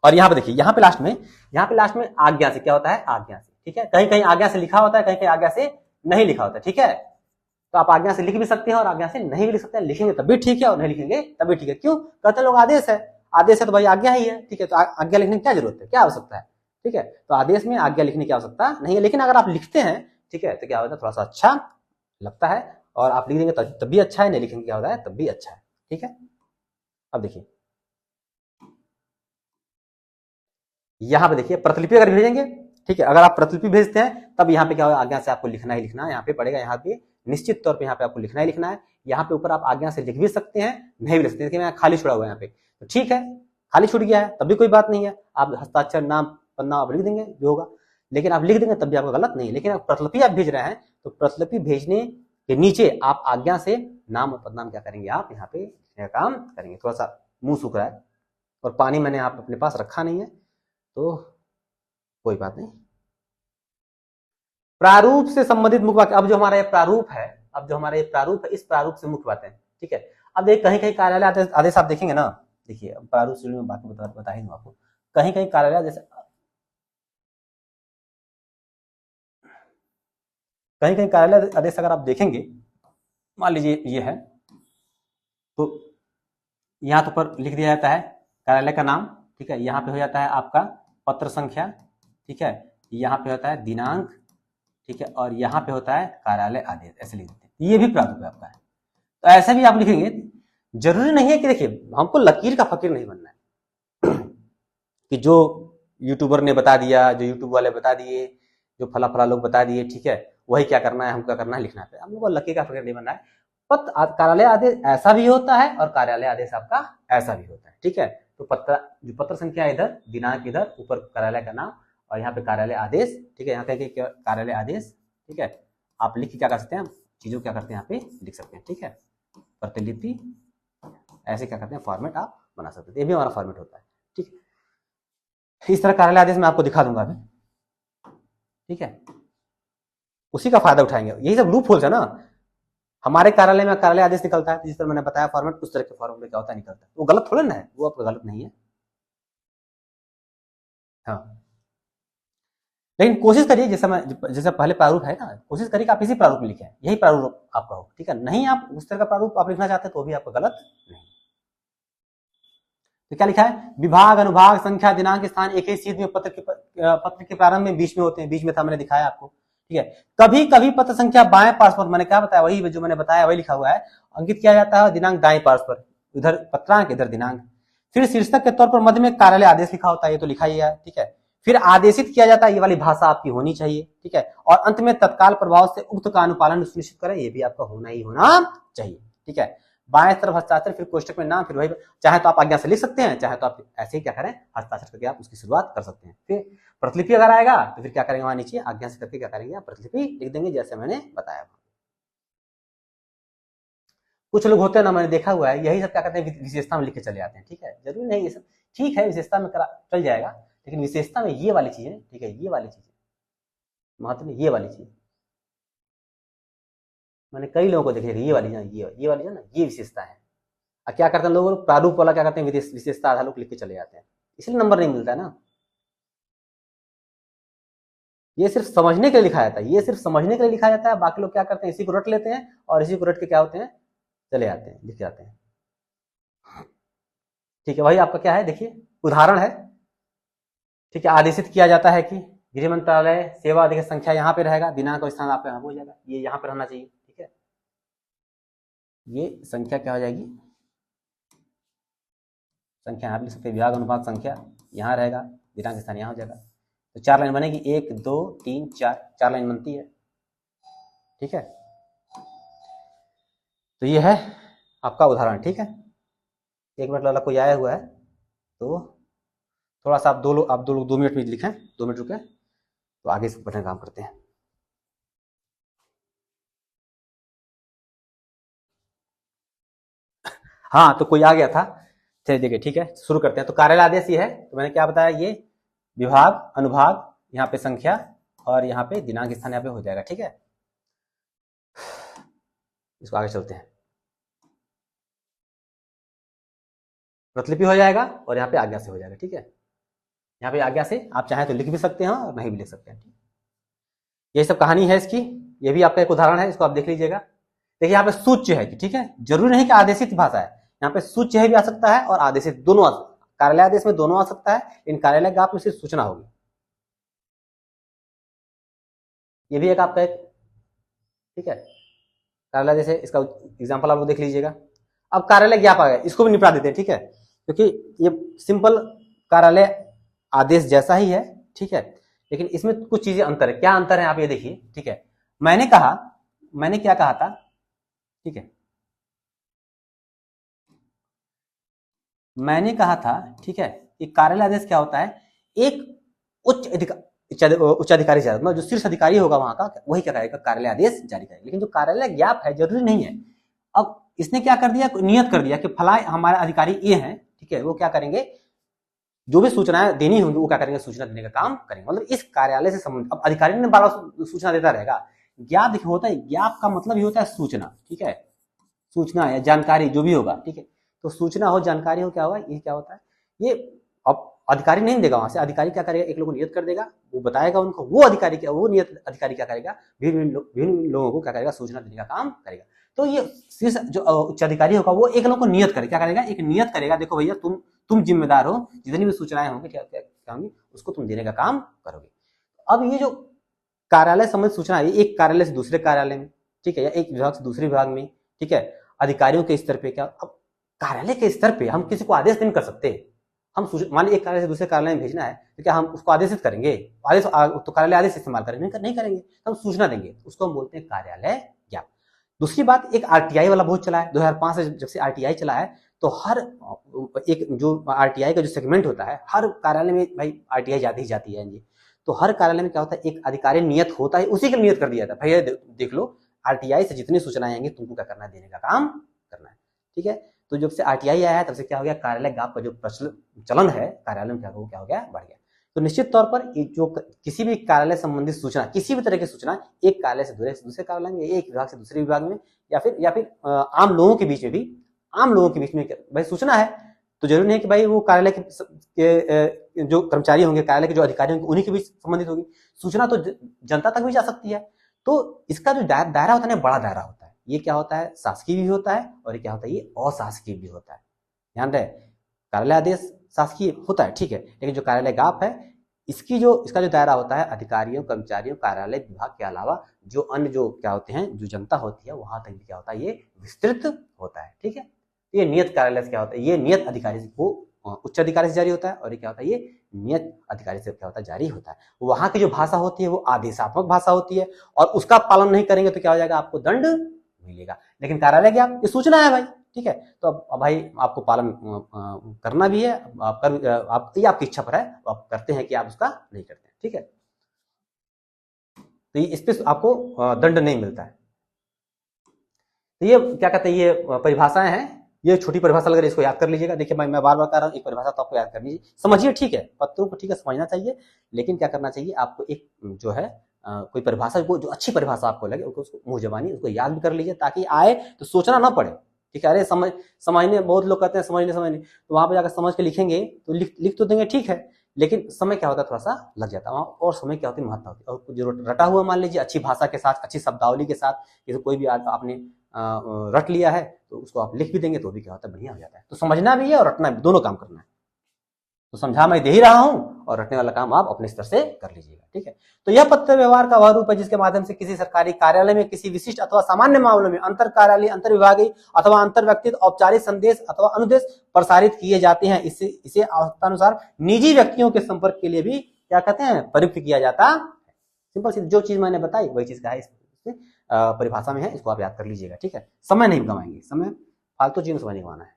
और यहाँ पे देखिए, यहाँ पे लास्ट में आज्ञा से क्या होता है, आज्ञा से। ठीक है, कहीं कहीं आज्ञा से लिखा होता है, कहीं कहीं आज्ञा से नहीं लिखा होता है। ठीक है, तो आप आज्ञा से लिख भी सकते हैं और आज्ञा से नहीं भी लिख सकते हैं, लिखेंगे तब भी ठीक है और नहीं लिखेंगे तब भी ठीक है। क्यों, कहते लोग आदेश है तो भाई आज्ञा ही है। ठीक है, तो आज्ञा लिखने की क्या जरूरत है, क्या आवश्यकता है। ठीक है, तो आदेश में आज्ञा लिखने की आवश्यकता नहीं है, लेकिन अगर आप लिखते हैं, ठीक है, तो क्या होता है, थोड़ा सा अच्छा लगता है, और आप लिख देंगे तब भी अच्छा है, नहीं लिखेंगे क्या होता है, तब भी अच्छा है। ठीक है, अब देखिए यहाँ पे देखिए प्रतिलिपि अगर भेजेंगे, ठीक है, अगर आप प्रतिलिपि भेजते हैं तब यहाँ पे क्या होगा, आज्ञा से आपको लिखना ही लिखना है, यहाँ पे पड़ेगा, यहाँ पे निश्चित तौर पे यहाँ पे आपको लिखना ही लिखना है। यहाँ पे ऊपर आप आज्ञा से लिख भी सकते हैं, नहीं भी लिख सकते, देखिए मैं खाली छोड़ा हुआ है यहाँ पे, तो ठीक है, खाली छूट गया है तब भी कोई बात नहीं है, आप हस्ताक्षर नाम पन्ना आप लिख देंगे जो होगा, लेकिन आप लिख देंगे तब भी आपका गलत नहीं है। लेकिन प्रतिलिपि आप भेज रहे हैं तो प्रतिलिपि भेजने के नीचे आप आज्ञा से नाम और पदनाम क्या करेंगे, आप यहाँ पे लिखने का काम करेंगे। थोड़ा सा मुंह सूख रहा है और पानी मैंने आप अपने पास रखा नहीं है तो कोई बात नहीं। प्रारूप से संबंधित मुख्य वाक्य, अब जो हमारा ये प्रारूप है, अब जो हमारा ये प्रारूप है, इस प्रारूप से मुख्य बातें, ठीक है। अब देख कहीं कहीं कार्यालय आदेश आप देखेंगे ना, देखिए प्रारूप से मैं बाकी बता ही दूं आपको, कहीं कहीं कार्यालय जैसे कहीं कहीं कार्यालय आदेश अगर आप देखेंगे, मान लीजिए ये है, तो यहाँ तो पर लिख दिया जाता है कार्यालय का नाम, ठीक है, यहाँ पे हो जाता है आपका पत्र संख्या, ठीक है, यहाँ पे होता है दिनांक, ठीक है, और यहाँ पे होता है कार्यालय आदेश, ऐसे लिख देते हैं। ये भी प्रारूप है आपका है, तो ऐसे भी आप लिखेंगे। जरूरी नहीं है कि देखिए हमको लकीर का फकीर नहीं बनना है कि जो यूट्यूबर ने बता दिया, जो यूट्यूब वाले बता दिए, जो फला फला लोग बता दिए, ठीक है, वही क्या करना है, हमको क्या करना है, लिखना है। हम लोग को लकीर का फकीर नहीं बनना है। कार्यालय आदेश ऐसा भी होता है और कार्यालय आदेश आपका ऐसा भी होता है, ठीक है। तो पत्र संख्या इधर, दिनांक इधर, ऊपर कार्यालय का नाम और यहाँ पे कार्यालय आदेश, ठीक है, यहाँ पे कार्यालय आदेश, ठीक है, आप लिख के क्या कर सकते हैं, चीजों क्या करते हैं यहाँ पे लिख सकते हैं, ठीक है। प्रतिलिपि ऐसे क्या करते हैं, फॉर्मेट आप बना सकते हैं, ये भी हमारा फॉर्मेट होता है, ठीक है। इस तरह कार्यालय आदेश मैं आपको दिखा दूंगा अभी, ठीक है, उसी का फायदा उठाएंगे। यही सब लूप होल्स है ना, हमारे कार्यालय में कार्यालय आदेश निकलता है, जिस तरह मैंने बताया फॉर्मेट, उस तरह के फॉर्मेट में क्या होता है, निकलता है। वो गलत थोड़ा ना है, वो आपका गलत नहीं है, हाँ। लेकिन कोशिश करिए, जैसा पहले प्रारूप है ना, कोशिश करिए कि आप इसी प्रारूप में लिखें, यही प्रारूप आपका हो, ठीक है। नहीं आप उस तरह का प्रारूप आप लिखना चाहते हैं तो भी आपका गलत नहीं। तो क्या लिखा है, विभाग, अनुभाग, संख्या, दिनांक, स्थान एक ही चीज में पत्र के प्रारंभ में बीच में होते हैं, बीच में था, मैंने दिखाया आपको, ठीक है। कभी कभी पत्र संख्या बाएं पार्श्व पर, मैंने क्या बताया, वही जो मैंने बताया वही लिखा हुआ है, अंकित किया जाता है, दिनांक दाएं पार्श्व पर, इधर पत्रांक इधर दिनांक। फिर शीर्षक के तौर पर मध्य में कार्यालय आदेश लिखा होता है, ये तो लिखा ही है, ठीक है। फिर आदेशित किया जाता है, ये वाली भाषा आपकी होनी चाहिए, ठीक है। और अंत में तत्काल प्रभाव से उक्त का अनुपालन सुनिश्चित करें, ये भी आपका होना ही होना चाहिए, ठीक है। बाएं तरफ हस्ताक्षर, फिर कोष्टक में नाम, फिर वही, चाहे तो आप आज्ञा से लिख सकते हैं, चाहे तो आप ऐसे ही क्या करें, हस्ताक्षर करके आप उसकी शुरुआत कर सकते हैं। फिर प्रतिलिपि अगर आएगा तो फिर क्या करेंगे, वहां नीचे आज्ञा से करके क्या करेंगे, आप प्रतिलिपि लिख देंगे, जैसे मैंने बताया। कुछ लोग होते हैं ना, मैंने देखा हुआ है, यही सब क्या करते हैं, विशेषता में लिख के चले जाते हैं, ठीक है। जरूरी नहीं, ये सब ठीक है, विशेषता में चल जाएगा, लेकिन विशेषता में ये वाली चीजें, ठीक है, ये वाली चीजें महत्व में, ये वाली चीज मैंने कई लोगों को देखा, ये वाली ना, ये वाली ना, ये विशेषता है। अब क्या करते हैं लोग, प्रारूप वाला क्या करते हैं, विशेषता आधा लोग लिख के चले जाते हैं, इसलिए नंबर नहीं मिलता है ना। ये सिर्फ समझने के लिए लिखा जाता है, ये सिर्फ समझने के लिए लिखा जाता है, बाकी लोग क्या करते हैं, इसी को रट लेते हैं और इसी को रट के क्या होते हैं, चले जाते हैं, लिख जाते हैं, ठीक है। वही आपका क्या है, देखिए उदाहरण है, ठीक है। आदेशित किया जाता है कि गृह मंत्रालय सेवा देखिए संख्या यहाँ पे रहेगा, दिनांक और स्थान आपका यहाँ हो जाएगा, ये यहाँ पे रहना चाहिए, ठीक है। ये संख्या क्या हो जाएगी, संख्या यहाँ पे लिख सकते हैं, विभाग, अनुपात, संख्या यहाँ रहेगा, दिनांक स्थान यहाँ हो जाएगा, तो 4 लाइन बनेगी, 1 2 3 4 लाइन बनती है, ठीक है। तो ये है आपका उदाहरण, ठीक है। 1 मिनट लगा, कोई आया हुआ है तो थोड़ा सा आप दो लोग 2 मिनट में लिखें, 2 मिनट रुके तो आगे से बढ़ने काम करते हैं। हाँ, तो कोई आ गया था, चलिए देखिए, ठीक है, शुरू करते हैं। तो कार्यालय आदेश ये है, तो मैंने क्या बताया, ये विभाग, अनुभाग, यहाँ पे संख्या और यहाँ पे दिनांक स्थान यहाँ पे हो जाएगा, ठीक है। इसको आगे चलते हैं, प्रतिलिपि हो जाएगा और यहाँ पे आज्ञा से हो जाएगा, ठीक है। यहाँ पे आज्ञा से आप चाहें तो लिख भी सकते हैं और नहीं भी लिख सकते हैं, ठीक। यही सब कहानी है इसकी, ये भी आपका एक उदाहरण है, इसको आप देख लीजिएगा। देखिए यहाँ पे सूच्य है, ठीक है, जरूरी नहीं कि आदेशित भाषा है, यहाँ पे सूच्य है भी आ सकता है और आदेशित दोनों आ सकता है, कार्यालय आदेश में दोनों आ सकता है, इन कार्यालय का आप में सिर्फ सूचना होगी। ये भी एक आपका एक, ठीक है, कार्यालय जैसे इसका एग्जाम्पल आप लोग देख लीजिएगा। अब कार्यालय ज्ञापक है, इसको भी निपटा देते हैं, ठीक है, क्योंकि ये सिंपल कार्यालय आदेश जैसा ही है, ठीक है, लेकिन इसमें कुछ चीजें अंतर है। क्या अंतर है आप ये देखिए, ठीक है। मैंने क्या कहा था, ठीक है, मैंने कहा था, ठीक है, कि कार्यालय आदेश क्या होता है, एक उच्च अधिकारी से, मतलब जो शीर्ष अधिकारी होगा वहां का, वही क्या करेगा, कार्यालय आदेश जारी करेगा। लेकिन जो कार्यालय ज्ञाप है जरूरी नहीं है। अब इसने क्या कर दिया, नियत कर दिया कि फला हमारा अधिकारी ये है, ठीक है, वो क्या करेंगे, जो भी सूचनाएं देनी होंगी वो क्या करेंगे, सूचना देने का काम करेंगे। मतलब इस कार्यालय से संबंधित, अब अधिकारी ने बार बार सूचना देता रहेगा। ज्ञाप देखिए होता है, ज्ञाप का मतलब ही होता है सूचना, ठीक है, सूचना या जानकारी जो भी होगा, ठीक है। तो सूचना हो, जानकारी हो, क्या होगा, ये क्या होता है, ये अब अधिकारी नहीं देगा, वहां से अधिकारी क्या करेगा, एक लोग को नियत कर देगा, वो बताएगा उनको, वो अधिकारी क्या, वो नियत अधिकारी क्या करेगा, विभिन्न लोगों को क्या करेगा, सूचना देने का काम करेगा। तो ये शीर्ष जो उच्च अधिकारी होगा वो एक लोग को नियत करेगा, क्या करेगा, एक नियत करेगा, देखो भैया तुम जिम्मेदार हो, जितनी भी सूचनाएं होंगी क्या होंगी, उसको तुम देने का काम करोगे। अब ये जो कार्यालय संबंधित सूचना है, एक कार्यालय से दूसरे कार्यालय में, ठीक है, या एक विभाग से दूसरे विभाग में, ठीक है, अधिकारियों के स्तर पे, क्या अब कार्यालय के स्तर पे हम किसी को आदेश नहीं कर सकते। हम मान लीजिए एक कार्यालय से दूसरे कार्यालय में भेजना है, तो क्या हम उसको आदेशित करेंगे, आदेश तो कार्यालय आदेश इस्तेमाल करेंगे, नहीं करेंगे, तो हम सूचना देंगे, उसको हम बोलते हैं कार्यालय ज्ञाप। दूसरी बात, एक आरटीआई वाला बहुत चला है 2005 से, जब से आरटीआई चला है, तो हर एक जो आरटीआई का जो सेगमेंट होता है, हर कार्यालय में भाई आरटीआई जाती ही जाती है जी। तो हर कार्यालय में क्या होता है, एक अधिकारी नियत होता है, उसी के नियत कर दिया था, भैया देख लो आरटीआई से जितनी सूचनाएं आएंगी तुमको क्या करना है, देने का काम करना है, ठीक है। तो जब से आरटीआई आया है तब से क्या हो गया, कार्यालय ज्ञाप का जो चलन है कार्यालय में क्या हो गया, बढ़ गया। तो निश्चित तौर पर जो किसी भी कार्यालय संबंधित सूचना, किसी भी तरह की सूचना, एक कार्यालय से दूसरे कार्यालय में, एक विभाग से दूसरे विभाग में, या फिर आम लोगों के बीच में भी, आम लोगों के बीच में भाई सूचना है, तो जरूरी नहीं है कि भाई वो कार्यालय के जो कर्मचारी होंगे, कार्यालय के जो अधिकारी होंगे, उन्हीं के बीच संबंधित होगी सूचना, तो जनता तक भी जा सकती है। तो इसका जो दायरा होता है ना, बड़ा दायरा होता है। ये क्या होता है, शासकीय भी होता है, और ये क्या होता है, ये अशासकीय भी होता है। ध्यान रहे, कार्यालय आदेश शासकीय होता है, ठीक है, लेकिन जो कार्यालय ज्ञाप है, इसका जो दायरा होता है, अधिकारियों, कर्मचारियों, कार्यालय विभाग के अलावा जो अन्य जो क्या होते हैं, जो जनता होती है, वहां तक भी क्या होता है, ये विस्तृत होता है, ठीक है। ये नियत कार्यालय से क्या होता है, ये नियत अधिकारी को उच्च अधिकारी से जारी होता है, और ये क्या होता है, ये नियत अधिकारी से क्या होता है, जारी होता है। वहां की जो भाषा होती है वो आदेशात्मक भाषा होती है, और उसका पालन नहीं करेंगे तो क्या हो जाएगा, आपको दंड मिलेगा। लेकिन कार्यालय क्या, ये सूचना है भाई, ठीक है, तो अब भाई आपको पालन करना भी है, ये आपकी इच्छा पर है, तो आप करते हैं कि आप उसका नहीं करते हैं, ठीक है। तो इस पे आपको दंड नहीं मिलता है। तो ये क्या कहते हैं, ये परिभाषाएं हैं, ये छोटी परिभाषा लग रही है, इसको याद कर लीजिएगा। देखिए भाई मैं बार बार कह रहा हूँ, एक परिभाषा तो आपको याद करनी चाहिए, समझिए, ठीक है, पत्रों को ठीक है समझना चाहिए, लेकिन क्या करना चाहिए आपको, एक जो है कोई परिभाषा को, जो अच्छी परिभाषा आपको लगे उसको मुंह जबानी उसको याद भी कर लीजिए, ताकि आए तो सोचना ना पड़े, ठीक है। अरे समझने, बहुत लोग कहते हैं समझने, तो वहां पर जाकर समझ के लिखेंगे तो लिख तो देंगे, ठीक है, लेकिन समय क्या होता है, थोड़ा सा लग जाता है वहां, और समय क्या होती है, महत्ता होती है। और जो रटा हुआ मान लीजिए, अच्छी भाषा के साथ, अच्छी शब्दावली के साथ, जैसे कोई भी आपने रट लिया है तो उसको आप लिख भी देंगे तो भी क्या होता है, बढ़िया हो जाता है। तो समझना भी है और रटना भी, दोनों काम करना है। तो समझा मैं दे ही रहा हूं, और रटने वाला काम आप अपने स्तर से कर लीजिएगा, ठीक है। तो यह पत्र व्यवहार का वह रूप है जिसके माध्यम से किसी सरकारी कार्यालय में किसी विशिष्ट अथवा सामान्य मामलों में अंतर कार्यालय, अंतर विभागीय अथवा अंतर व्यक्तिगत औपचारिक संदेश अथवा अनुदेश प्रसारित किए जाते हैं। इसे आवश्यकतानुसार निजी व्यक्तियों के संपर्क के लिए भी क्या कहते हैं, प्रयुक्त किया जाता है। सिंपल सी जो चीज मैंने बताई वही चीज का है, परिभाषा में है, इसको आप याद कर लीजिएगा, ठीक है। समय नहीं गवाएंगे, समय फालतू चीज में समय नहीं गवाना है।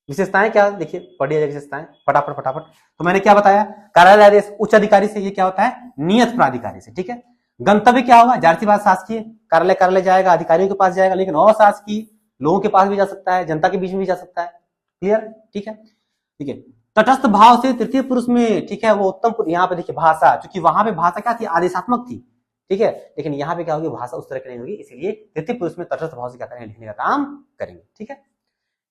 विशेषताएं क्या, देखिए पढ़िए विशेषताएं फटाफट। तो मैंने क्या बताया, कार्यालय आदेश उच्च अधिकारी से, ये क्या होता है, नियत प्राधिकारी से, ठीक है। गंतव्य क्या होगा, जाहिर सी बात शासकीय, कार्यालय जाएगा, अधिकारियों के पास जाएगा, लेकिन अशासकीय लोगों के पास भी जा सकता है, जनता के बीच में भी जा सकता है, क्लियर, ठीक है। तटस्थ भाव से तृतीय पुरुष में, ठीक है, वो उत्तम, यहाँ पे देखिए भाषा, क्योंकि वहां पे भाषा क्या थी, आदेशात्मक थी, ठीक है, लेकिन यहाँ पे क्या होगी, भाषा उस तरह की नहीं होगी, इसलिए तृतीय पुरुष में तटस्थ भाव से क्या करेंगे, लिखने का काम करेंगे, ठीक है।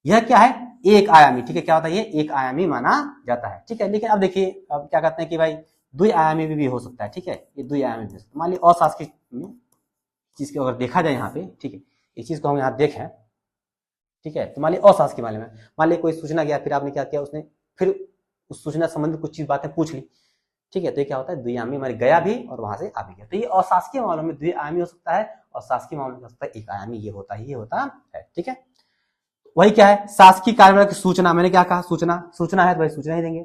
यह क्या है, एक आयामी, ठीक है, क्या होता है, ये एक आयामी माना जाता है, ठीक है। लेकिन अब देखिए, अब क्या कहते हैं कि भाई द्विआयामी भी हो सकता है, ठीक है, ये द्विआयामी भी हो सकता है। मान लीजिए अशासकीय चीज को अगर देखा जाए यहाँ पे, ठीक है, इस चीज को हम यहाँ देखें, ठीक है, तो मान लीजिए अशासकीय मामले में, मान लीजिए कोई सूचना गया, फिर आपने क्या किया, उसने फिर उस सूचना संबंधित कुछ चीज बातें पूछ ली, ठीक है, तो ये क्या होता है, द्विआयामी, हमारे गया भी और वहां से आ भी गया। तो ये अशासकीय मामलों में द्विआयामी हो सकता है, और शासकीय मामलों में हो सकता है एक आयामी, ये होता है, ठीक है। वही क्या है, शासकीय कार्यालय की सूचना, मैंने क्या कहा, सूचना है तो भाई सूचना ही देंगे,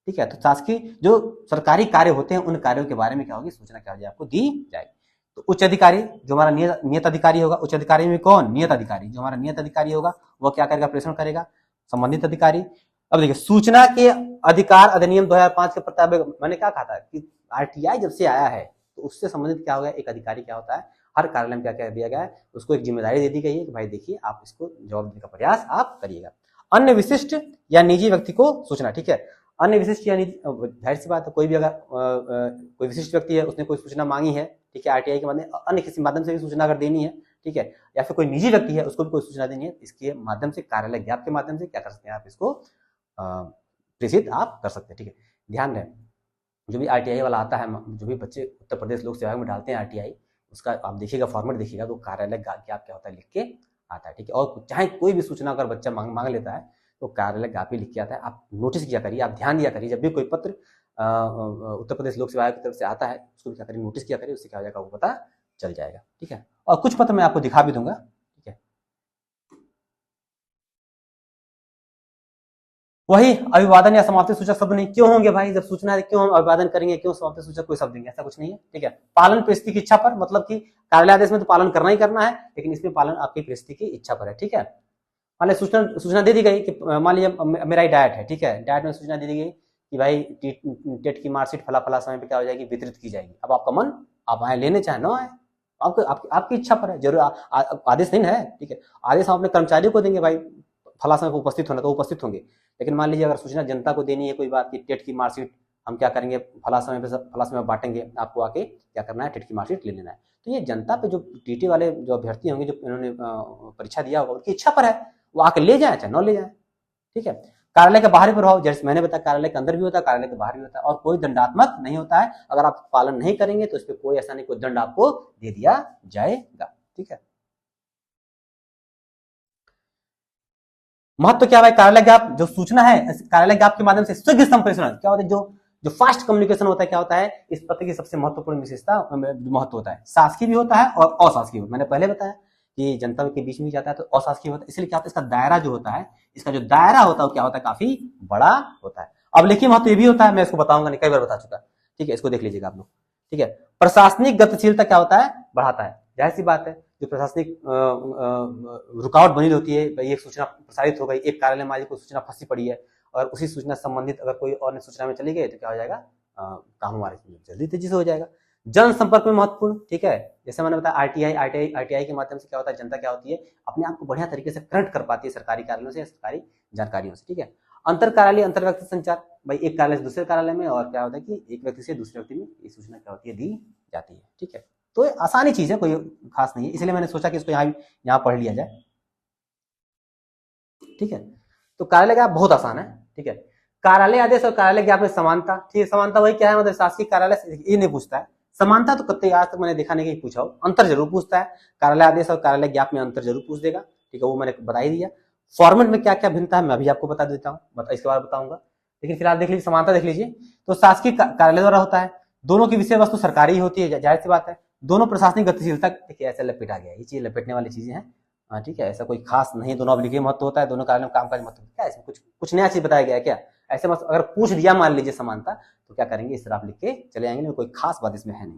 ठीक है। तो शासकीय जो सरकारी कार्य होते हैं उन कार्यों के बारे में क्या होगी, सूचना क्या होगी, आपको दी जाएगी। तो उच्च अधिकारी जो हमारा नियत अधिकारी होगा, उच्च अधिकारी में कौन, नियत अधिकारी, जो हमारा नियत अधिकारी होगा वो क्या करेगा, प्रेषण करेगा। संबंधित अधिकारी, अब देखिए सूचना के अधिकार अधिनियम 2005 के प्रस्ताव, मैंने क्या कहा था कि आरटीआई जब से आया है तो उससे संबंधित क्या हो गया, एक अधिकारी क्या होता है, हर कार्यालय में क्या क्या दिया गया है, उसको एक जिम्मेदारी दे दी गई है कि भाई देखिए आप इसको जवाब देने का प्रयास आप करिएगा। अन्य विशिष्ट या निजी व्यक्ति को सूचना, ठीक है। अन्य विशिष्ट या निजी, जाहिर सी बात है कोई भी अगर कोई विशिष्ट व्यक्ति है उसने कोई सूचना मांगी है, ठीक है, आरटीआई के माध्यम, अन्य किसी माध्यम से भी सूचना अगर देनी है, ठीक है, या फिर कोई निजी व्यक्ति है उसको भी कोई सूचना देनी है, इसके माध्यम से कार्यालय ज्ञाप के माध्यम से क्या कर सकते हैं, आप इसको प्रेषित आप कर सकते हैं, ठीक है। ध्यान रहे जो भी आरटीआई वाला आता है, जो भी बच्चे उत्तर प्रदेश लोक सेवा में डालते हैं आरटीआई, उसका आप देखिएगा फॉर्मेट देखिएगा तो कार्यालय ज्ञाप क्या होता है लिख के आता है, ठीक है। और चाहे कोई भी सूचना अगर बच्चा मांग लेता है तो कार्यालय ज्ञाप ही लिख के आता है। आप नोटिस किया करिए, आप ध्यान दिया करिए, जब भी कोई पत्र उत्तर प्रदेश लोक सेवा आयोग की तरफ से आता है उसको क्या करिए, नोटिस किया करिए, उससे क्या हो जाएगा वो पता चल जाएगा, ठीक है। और कुछ पत्र मैं आपको दिखा भी दूंगा, ठीक है। वही अभिवादन या समाप्ति सूचक शब्द नहीं, क्यों होंगे भाई, जब सूचना है क्यों हम अभिवादन करेंगे, क्यों समाप्ति सूचक कोई शब्द देंगे, ऐसा कुछ नहीं है, ठीक है। पालन परिस्थिति की इच्छा पर, मतलब कि कार्यालय आदेश में तो पालन करना ही करना है, लेकिन इसमें पालन आपकी परिस्थिति की इच्छा पर है, ठीक है। मान लीजिए सूचना दे दी गई कि मान लीजिए मेरा ही डाइट है, ठीक है, डाइट में सूचना दे दी गई कि भाई टेट की मार्कशीट फला फला समय पे क्या हो जाएगी, वितरित की जाएगी। अब आपका मन, आप आए लेने चाहे ना आए, आपकी इच्छा पर है, जरूर आदेश नहीं है, ठीक है। आदेश हम अपने कर्मचारियों को देंगे, भाई फला समय पर उपस्थित होना तो उपस्थित होंगे, लेकिन मान लीजिए अगर सूचना जनता को देनी है कोई बात की टेट की मार्कशीट हम क्या करेंगे, फला समय बांटेंगे, आपको आके क्या करना है, टेट की मार्कशीट ले लेना है। तो ये जनता पे जो टीटी वाले जो अभ्यर्थी होंगे, जो इन्होंने परीक्षा दिया होगा, उनकी इच्छा पर है, वो आके ले जाए चाहे न ले जाए, ठीक है। कार्यालय का बाहरी प्रभाव, जैसे मैंने बताया कार्यालय के अंदर भी होता है, कार्यालय के बाहर भी होता है, और कोई दंडात्मक नहीं होता है। अगर आप पालन नहीं करेंगे तो इस पर कोई ऐसा नहीं, कोई दंड आपको दे दिया जाएगा, ठीक है। महत्व क्या है, कार्यालय ज्ञाप जो सूचना है, कार्यालय ज्ञाप के माध्यम से शीघ्र संप्रेषण क्या होता है, जो फास्ट कम्युनिकेशन होता है, क्या होता है, इस पत्र की सबसे महत्वपूर्ण विशेषता महत्व होता है। शासकीय भी होता है और अशासकीय, मैंने पहले बताया कि जनता के बीच में जाता है तो अशासकीय होता है, इसलिए क्या होता है, इसका दायरा जो होता है, इसका जो दायरा होता है वो क्या होता है, काफी बड़ा होता है। अब लेखिय महत्व ये भी होता है, मैं इसको बताऊंगा नहीं, कई बार बता चुका, ठीक है, इसको देख लीजिएगा आप लोग, ठीक है। प्रशासनिक गतिशीलता क्या होता है, बढ़ाता है, जाहिर सी बात है, जो प्रशासनिक रुकावट बनी होती है, ये सूचना प्रसारित हो गई, एक कार्यालय में को सूचना फंसी पड़ी है और उसी सूचना संबंधित अगर कोई और सूचना में चली गई तो क्या हो जाएगा, काम हमारे जल्दी तेजी से हो जाएगा। जनसंपर्क में महत्वपूर्ण, ठीक है, जैसे मैंने बताया आरटीआई के माध्यम से क्या होता है, जनता क्या होती है, अपने आप को बढ़िया तरीके से कनेक्ट कर पाती है सरकारी कार्यालयों से, सरकारी जानकारियों से, ठीक है। अंतर कार्यालय अंतर व्यक्ति संचार, भाई एक कार्यालय से दूसरे कार्यालय में, और क्या होता है कि एक व्यक्ति से दूसरे व्यक्ति में ये सूचना क्या होती है, दी जाती है, ठीक है। तो आसानी चीज है, कोई खास नहीं है, इसलिए मैंने सोचा कि इसको यहाँ पढ़ लिया जाए, ठीक है। तो कार्यालय ज्ञाप बहुत आसान है, ठीक है। कार्यालय आदेश और कार्यालय ज्ञाप में समानता, ठीक है, समानता वही क्या है, मतलब शासकीय कार्यालय ये नहीं पूछता है, समानता तो कतई आज तक मैंने देखा नहीं कि पूछा हो, अंतर जरूर पूछता है, कार्यालय आदेश और कार्यालय ज्ञाप में अंतर जरूर पूछ देगा, ठीक है, वो मैंने बता ही दिया। फॉर्मेट में क्या क्या भिन्नता है मैं अभी आपको बता देता हूँ, इसके बाद बताऊंगा, लेकिन फिलहाल देख लीजिए समानता देख लीजिए। तो शासकीय कार्यालय द्वारा होता है, दोनों की विषय वस्तु सरकारी होती है, जाहिर सी बात है, दोनों प्रशासनिक गतिशीलता, देखिए ऐसे लपेटा गया, ये चीज लपेटने वाली चीजें हैं, हाँ ठीक है, ऐसा कोई खास नहीं, दोनों अब लिखित महत्व होता है, दोनों कार्यालय में कामकाज महत्व, क्या इसमें कुछ नया चीज बताया गया है क्या, ऐसे मत अगर पूछ दिया मान लीजिए समानता तो क्या करेंगे, इस तरह आप लिख के चले जाएंगे, कोई खास बात इसमें है नहीं,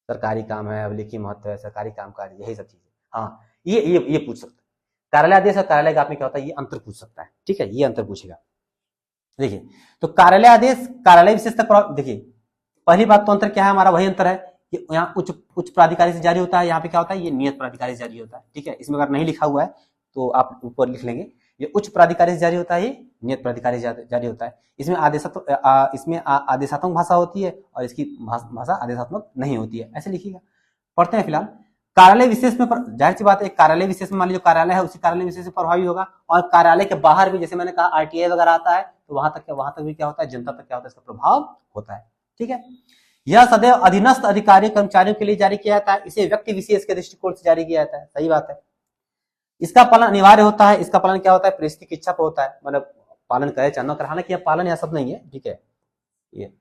सरकारी काम है, अब लिखित महत्व है, सरकारी कामकाज, यही सब चीजें, हाँ ये पूछ सकता है। कार्यालय आदेश और कार्यालय ज्ञाप में क्या होता है, ये अंतर पूछ सकता है, ठीक है, ये अंतर पूछेगा। देखिए तो कार्यालय आदेश कार्यालय विशेषता, देखिए पहली बात तो अंतर क्या है हमारा, वही अंतर है कि यहाँ उच्च प्राधिकारी से जारी होता है, यहाँ पे क्या होता है, ये नियत प्राधिकारी से जारी होता है, ठीक है। इसमें अगर नहीं लिखा हुआ है तो आप ऊपर लिख लेंगे, ये उच्च प्राधिकारी से जारी होता है, ये नियत प्राधिकारी से जारी होता है। इसमें आदेशात्मक भाषा होती है और इसकी भाषा आदेशात्मक नहीं होती है, ऐसे लिखिएगा। पढ़ते हैं फिलहाल कार्यालय विशेष में, जाहिर सी बात है कार्यालय विशेष में मान लीजिए कार्यालय है, उसी कार्यालय विशेष से प्रभावी होगा, और कार्यालय के बाहर भी जैसे मैंने कहा आरटीआई वगैरह आता है तो वहां तक भी क्या होता है, जनता तक क्या होता है, इसका प्रभाव होता है, ठीक है। यह सदैव अधीनस्थ अधिकारी कर्मचारियों के लिए जारी किया जाता है, इसे व्यक्ति विशेष के दृष्टिकोण से जारी किया जाता है, सही बात है। इसका पालन अनिवार्य होता है, इसका पालन क्या होता है, परिस्थिति की इच्छा पर होता है, मतलब पालन करे चाहे न करे, हालांकि यह पालन यह सब नहीं है, ठीक है, ये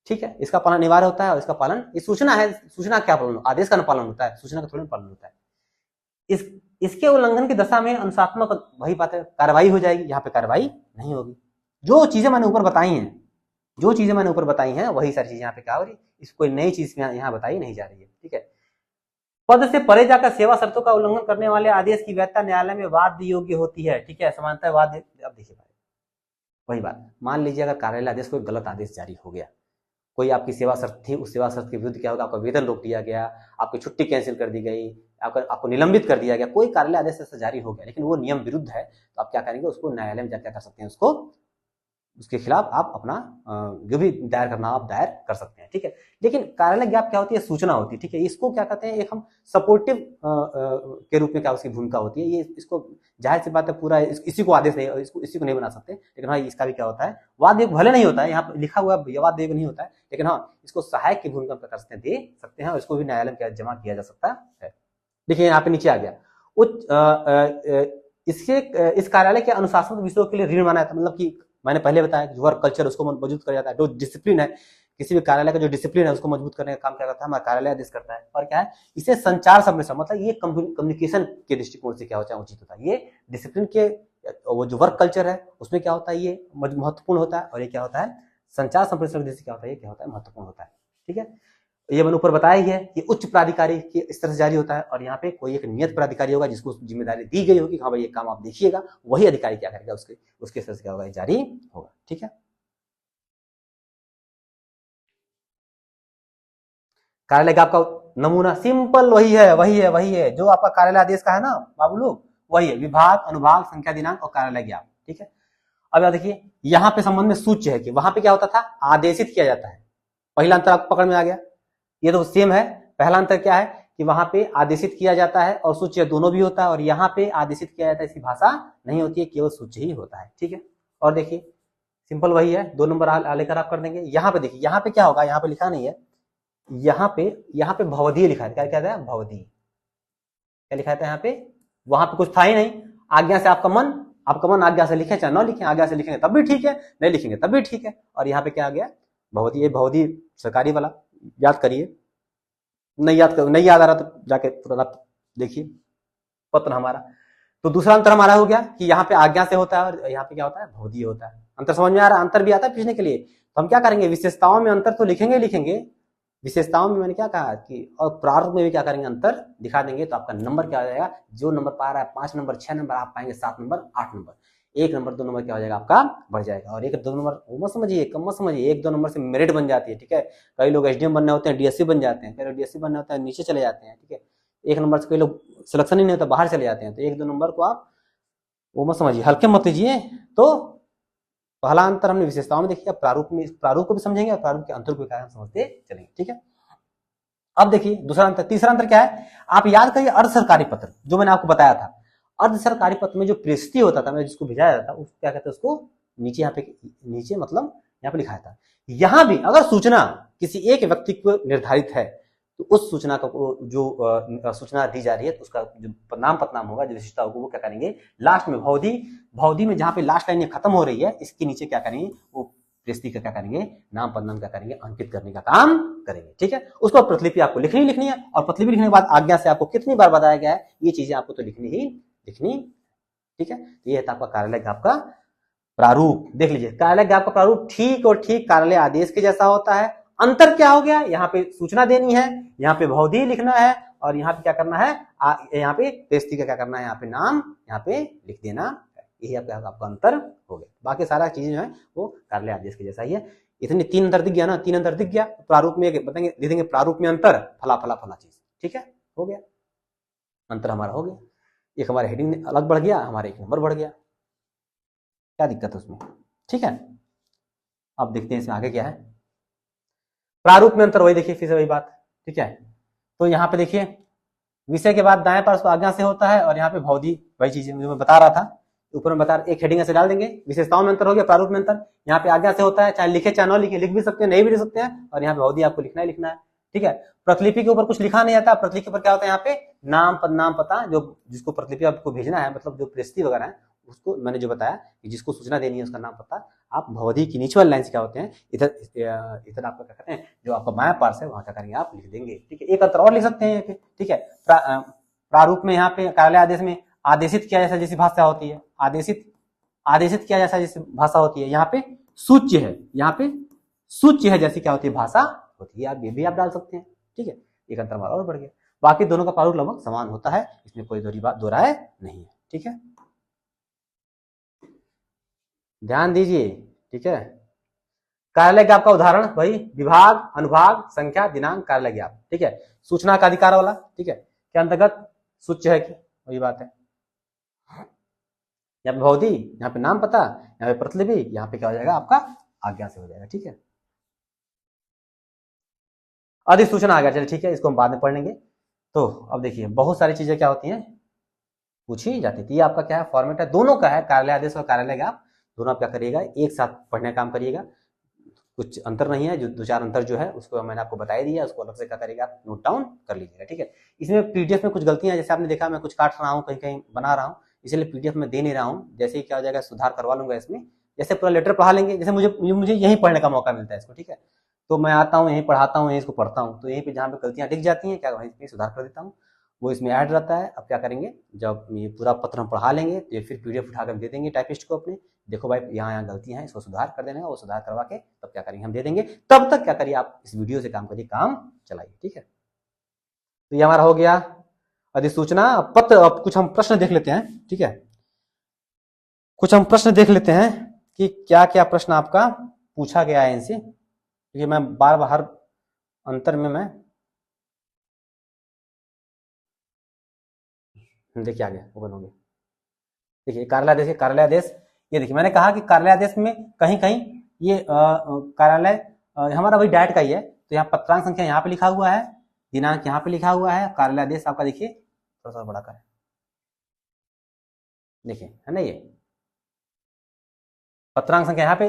ठीक है, इसका पालन अनिवार्य होता है, और इसका पालन, ये सूचना है, सूचना क्या पालन, आदेश का पालन होता है, सूचना का थोड़ा पालन होता है। इसके उल्लंघन की दशा में अनुशासनात्मक वही बात है, कार्रवाई हो जाएगी, यहाँ पे कार्रवाई नहीं होगी, जो चीजें मैंने ऊपर बताई हैं वही सारी चीजें यहाँ पे क्या हो रही है, इस कोई नई चीज यहाँ बताई नहीं जा रही है। ठीक है, पद से परे जाकर सेवा शर्तों का उल्लंघन करने वाले आदेश की वैधता न्यायालय में वाद योग्य होती है। ठीक है, समानता वाद। अब देखिए वही बात, मान लीजिए अगर कार्यालय आदेश कोई गलत आदेश जारी हो गया, कोई आपकी सेवा शर्त थी, उस सेवा शर्त के विरुद्ध क्या होगा, आपका वेतन रोक दिया गया, आपकी छुट्टी कैंसिल कर दी गई, आपको निलंबित कर दिया गया, कोई कार्यालय आदेश ऐसा जारी हो गया लेकिन वो नियम विरुद्ध है, तो आप क्या करेंगे, उसको न्यायालय में जाकर क्या कर सकते हैं, उसके खिलाफ आप अपना जो भी दायर करना आप दायर कर सकते हैं। ठीक है, लेकिन कार्यालय ज्ञाप क्या होती है, सूचना होती है। ठीक है, इसको क्या कहते हैं, एक हम सपोर्टिव के रूप में क्या उसकी भूमिका होती है। ये इसको जाहिर सी बात है पूरा इसी को आदेश नहीं, इसी को नहीं बना सकते, लेकिन हाँ इसका भी क्या होता है, वाद योग भले नहीं होता है, यहाँ पर लिखा हुआ वाद योग नहीं होता है, लेकिन हाँ इसको सहायक की भूमिका कर सकते हैं, दे सकते हैं, और इसको भी न्यायालय में जमा किया जा सकता है। देखिए यहाँ पे नीचे आ गया, इस कार्यालय के अनुशासन विषयों के लिए ऋण माना जाता है, मतलब कि मैंने पहले बताया कि वर्क कल्चर उसको मजबूत कर जाता है, जो डिसिप्लिन है किसी भी कार्यालय का, जो डिसिप्लिन है उसको मजबूत करने का काम क्या करता है, हमारा कार्यालय आदेश करता है। और क्या है, इसे संचार संप्रेषण, मतलब ये कम्युनिकेशन के दृष्टिकोण से क्या होता है, उचित होता है। ये डिसिप्लिन के वो जो वर्क कल्चर है उसमें क्या होता है, ये महत्वपूर्ण होता है, और ये क्या होता है, संचार संप्रेषण की दृष्टि क्या होता है, ये क्या होता है, महत्वपूर्ण होता है। ठीक है, ये मैंने ऊपर बताया ही है कि उच्च प्राधिकारी के इस तरह से जारी होता है, और यहाँ पे कोई एक नियत प्राधिकारी होगा जिसको जिम्मेदारी दी गई होगी, हाँ भाई ये काम आप देखिएगा, वही अधिकारी क्या करेगा, उसके तरह से क्या होगा, जारी होगा। ठीक है, कार्यालय का आपका नमूना सिंपल वही है जो आपका कार्यालय आदेश का है ना बाबू लोग, वही है, विभाग, अनुभाग, संख्या, दिनांक और कार्यालय ज्ञाप। ठीक है, अब याद देखिए यहाँ पे संबंध में सूच्य है कि वहां पे क्या होता था, आदेशित किया जाता है। पहला अंतर आपको पकड़ में आ गया, ये तो सेम है। पहला अंतर क्या है कि वहां पे आदेशित किया जाता है और सूच्य दोनों भी होता है, और यहाँ पे आदेशित किया जाता है इसकी भाषा नहीं होती है, केवल सूच्य ही होता है। ठीक है, और देखिए सिंपल वही है, 2 नंबर लेकर आप कर देंगे। यहाँ पे देखिए, यहाँ पे क्या होगा, यहाँ पे लिखा नहीं है, यहाँ पे भवदीय लिखा है, क्या लिखा है, भवदीय, क्या लिखा था यहाँ पे, वहां पे कुछ था ही नहीं, आज्ञा से आपका मन आज्ञा से लिखे चाहे न लिखे, आज्ञा से लिखेंगे तब भी ठीक है, नहीं लिखेंगे तब भी ठीक है। और यहाँ पे क्या आ गया, भवदीय सरकारी वाला, याद करिए, नहीं याद आ रहा तो जाके तुरंत देखिए पत्र हमारा। तो दूसरा अंतर हमारा हो गया कि यहाँ पे आज्ञा से होता है और यहाँ पे क्या होता है, भवदीय होता है। अंतर समझ में आ रहा है, अंतर भी आता है पूछने के लिए, तो हम क्या करेंगे, विशेषताओं में अंतर तो लिखेंगे, विशेषताओं में मैंने क्या कहा कि, और प्रारूप में भी क्या करेंगे, अंतर दिखा देंगे, तो आपका नंबर क्या हो जाएगा, जो नंबर पा रहा है 5 नंबर 6 नंबर, आप पाएंगे 7 नंबर 8 नंबर, 1 नंबर 2 नंबर क्या हो जाएगा, आपका बढ़ जाएगा। और 1 2 नंबर वो मत समझिए, कम मत समझिए, 1 2 नंबर से मेरिट बन जाती है। ठीक है, कई लोग एसडीएम बनने होते हैं, डीएससी बन जाते हैं, कई लोग डीएससी बनने होते हैं नीचे चले जाते हैं। ठीक है, 1 नंबर से कई लोग सिलेक्शन ही नहीं होता, बाहर चले जाते हैं। तो 1 2 नंबर को आप वो मत समझिए, हल्के मत लीजिए। तो पहला अंतर हमने विशेषताओं में देखिए, प्रारूप को भी समझेंगे और प्रारूप के अंतर को क्या समझते चलेंगे। ठीक है, अब देखिए दूसरा अंतर, तीसरा अंतर क्या है, आप याद करिए अर्ध सरकारी पत्र, जो मैंने आपको बताया था, अर्ध सरकारी पत्र में जो प्रेषित होता था, जिसको भेजा जाता था, उसको क्या कहते हैं, उसको नीचे यहाँ पे, नीचे मतलब यहाँ पे लिखा था। यहाँ भी अगर सूचना किसी एक व्यक्ति को निर्धारित है, तो उस सूचना का जो सूचना दी जा रही है, तो उसका जो नाम पदनाम होगा, जो विशिष्टता होगा, वो क्या करेंगे, लास्ट में भवधि में जहाँ पे लास्ट लाइन खत्म हो रही है, इसके नीचे क्या करेंगे, वो प्रेषित का क्या करेंगे, नाम पदनाम क्या करेंगे, अंकित करने का काम करेंगे। ठीक है, उसको प्रतिलिपि आपको लिखनी है, और प्रतिलिपि लिखने के बाद आज्ञा से आपको कितनी बार बताया गया है, ये चीजें आपको तो लिखनी। ठीक है, तो ये है आपका कार्यालय ज्ञाप का प्रारूप। देख लीजिए, कार्यालय ज्ञाप का प्रारूप ठीक और ठीक कार्यालय आदेश के जैसा होता है। अंतर क्या हो गया, यहाँ पे सूचना देनी है, यहाँ पे भवधि लिखना है, और यहाँ पे क्या करना है, यहाँ पे प्रेषित का क्या करना है, यहाँ पे नाम यहाँ पे लिख देना, यही आपका अंतर हो गया। बाकी सारा चीजें जो है वो कार्यालय आदेश के जैसा ही है। इतने 3 अंतर दिख गया ना, 3 अंतर दिख गया। प्रारूप में बताएंगे, दे देंगे प्रारूप में अंतर फला चीज। ठीक है, हो गया, अंतर हमारा हो गया। एक हमारा हेडिंग अलग बढ़ गया, हमारा 1 नंबर बढ़ गया, क्या दिक्कत है उसमें। ठीक है, अब देखते हैं इसमें आगे क्या है। प्रारूप में अंतर वही देखिए, फिर से वही बात। ठीक है, तो यहाँ पे देखिए, विषय के बाद दाएं पार्श्व आज्ञा से होता है, और यहाँ पे भवधि, वही चीज जो मैं बता रहा था, ऊपर में बता, एक हेडिंग ऐसे डाल देंगे, विशेषताओं में अंतर हो गया, प्रारूप में अंतर, यहाँ पे आज्ञा से होता है, चाहे लिखे चाहे न लिखे, लिख भी सकते हैं नहीं भी लिख सकते हैं, और यहाँ पे भवधि आपको लिखना है। ठीक है, प्रतिलिपि के ऊपर कुछ लिखा नहीं आता, प्रतिलिपि के ऊपर क्या होता है, यहाँ पे नाम पदनाम पता, जो जिसको प्रतिलिपि आपको भेजना है, मतलब जो प्रेषित वगैरह है, उसको मैंने जो बताया कि जिसको सूचना देनी है उसका नाम पता, आप भवधि की नीचे वाली लाइन से क्या होते हैं, इधर आपका क्या कहते हैं, जो आपका बायां पार्श्व है वहां क्या करेंगे, आप लिख देंगे। ठीक है, एक अंतर और लिख सकते हैं। ठीक है, प्रारूप में यहाँ पे कार्यालय आदेश में आदेशित किया जैसा जैसी भाषा होती है, आदेशित किया जैसा जैसे भाषा होती है, यहाँ पे सूच्य है, यहाँ पे सूच्य है जैसी क्या होती है भाषा होती है। आप ये भी आप डाल सकते हैं, ठीक है। एक अंतर हमारा और बढ़ गया। बाकी दोनों का प्रारूप लगभग समान होता है, इसमें कोई दो राय नहीं है, ठीक है। ध्यान दीजिए, ठीक है। कार्यालय ज्ञाप का उदाहरण वही विभाग, अनुभाग, संख्या, दिनांक, कार्यालय ज्ञाप, ठीक है। सूचना का अधिकार वाला, ठीक है, के अंतर्गत सूच्य है कि वही बात है। यहाँ पे भौतिक, यहाँ पे नाम पता, यहाँ पे प्रतिलिपि, यहाँ पे क्या हो जाएगा आपका आज्ञा से हो जाएगा, ठीक है। अधिसूचना आ गया, चलिए ठीक है, इसको हम बाद में पढ़ लेंगे। तो अब देखिए बहुत सारी चीजें क्या होती हैं पूछी जाती थी। ये आपका क्या है फॉर्मेट है, दोनों का है, कार्यालय आदेश और कार्यालय ज्ञाप, दोनों आप क्या करिएगा एक साथ पढ़ने का काम करिएगा। कुछ अंतर नहीं है, जो दो चार अंतर जो है उसको मैंने आपको बता दिया, उसको अलग से क्या करेगा आप नोट डाउन कर लीजिएगा, ठीक है। इसमें पीडीएफ में कुछ गलतियां, जैसे आपने देखा मैं कुछ काट रहा हूँ, कहीं कहीं बना रहा हूँ, इसलिए पीडीएफ में दे नहीं रहा हूँ। जैसे ही क्या हो जाएगा सुधार करवा लूंगा इसमें, जैसे पूरा लेटर पढ़ा लेंगे, जैसे मुझे यहीं पढ़ने का मौका मिलता है इसको, ठीक है। तो मैं आता हूँ यहीं पढ़ाता हूँ, यहीं इसको पढ़ता हूँ, तो यहीं पे जहाँ पे गलतियां दिख जाती हैं क्या वहीं पे सुधार कर देता हूँ, वो इसमें ऐड रहता है। अब क्या करेंगे जब ये पूरा पत्र हम पढ़ा लेंगे तो फिर पीडीएफ उठाकर दे देंगे टाइपिस्ट को अपने, देखो भाई यहाँ गलतियां हैं, इसको सुधार कर देना है, वो सुधार करवा के तब क्या करेंगे हम दे देंगे। तब तक क्या करिए आप इस वीडियो से काम करिए, काम चलाइए, ठीक है। तो ये हमारा हो गया अधिसूचना पत्र। अब कुछ हम प्रश्न देख लेते हैं, ठीक है। कुछ हम प्रश्न देख लेते हैं कि क्या क्या प्रश्न आपका पूछा गया है इनसे, क्योंकि मैं बार बार हर अंतर में मैं देखिए आगे ओपन हो गया। देखिए कार्यालय आदेश, ये देखिए मैंने कहा कि कार्यालय आदेश में कहीं कहीं ये कार्यालय हमारा वही डायरेक्ट का ही है, तो यहाँ पत्रांक संख्या यहाँ पे लिखा हुआ है, दिनांक यहाँ पे लिखा हुआ है, कार्यालय आदेश आपका देखिए थोड़ा सा बड़ा कर, देखिए है ना, ये पत्रांक संख्या यहाँ पे,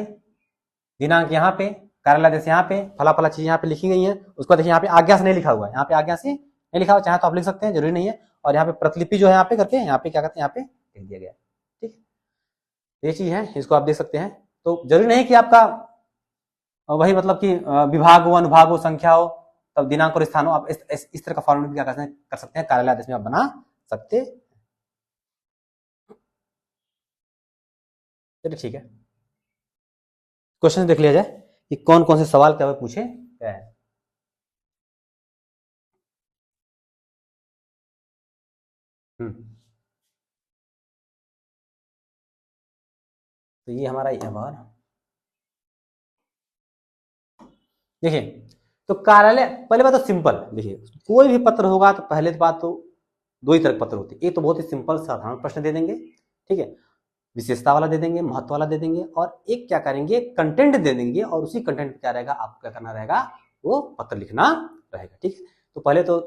दिनांक यहाँ पे, कार्यालय आदेश यहाँ पे, फला फला चीज यहाँ पे लिखी गई है। उसको देखिए यहाँ पे आज्ञा से नहीं लिखा हुआ है, यहाँ पे आज्ञा से नहीं लिखा हुआ, चाहे तो आप लिख सकते हैं, जरूरी नहीं है। और यहाँ पे प्रतिलिपि जो है यहाँ पे करके यहाँ पे क्या करते हैं यहाँ पे लिख दिया गया, ठीक है। ये चीज है, इसको आप देख सकते हैं। तो जरूरी नहीं कि आपका वही मतलब कि विभाग हो, अनुभाग हो, संख्या हो, तब दिनांक और स्थान हो, आप इस तरह का फॉर्मेट क्या कर सकते हैं, कार्यालय आदेश में आप बना सकते। चलिए ठीक है, क्वेश्चन देख लिया जाए कि कौन कौन से सवाल क्या पूछे गए हैं। तो ये हमारा बार देखिए, तो कार्यालय पहले बात तो सिंपल, देखिए कोई भी पत्र होगा तो पहले बात तो दो ही तरह के पत्र होते हैं। एक तो बहुत ही सिंपल साधारण प्रश्न दे देंगे, ठीक है, विशेषता वाला दे देंगे, महत्व वाला दे देंगे, और एक क्या करेंगे कंटेंट दे देंगे, और उसी कंटेंट क्या रहेगा आपको क्या करना रहेगा, वो पत्र लिखना रहेगा, ठीक है। तो पहले तो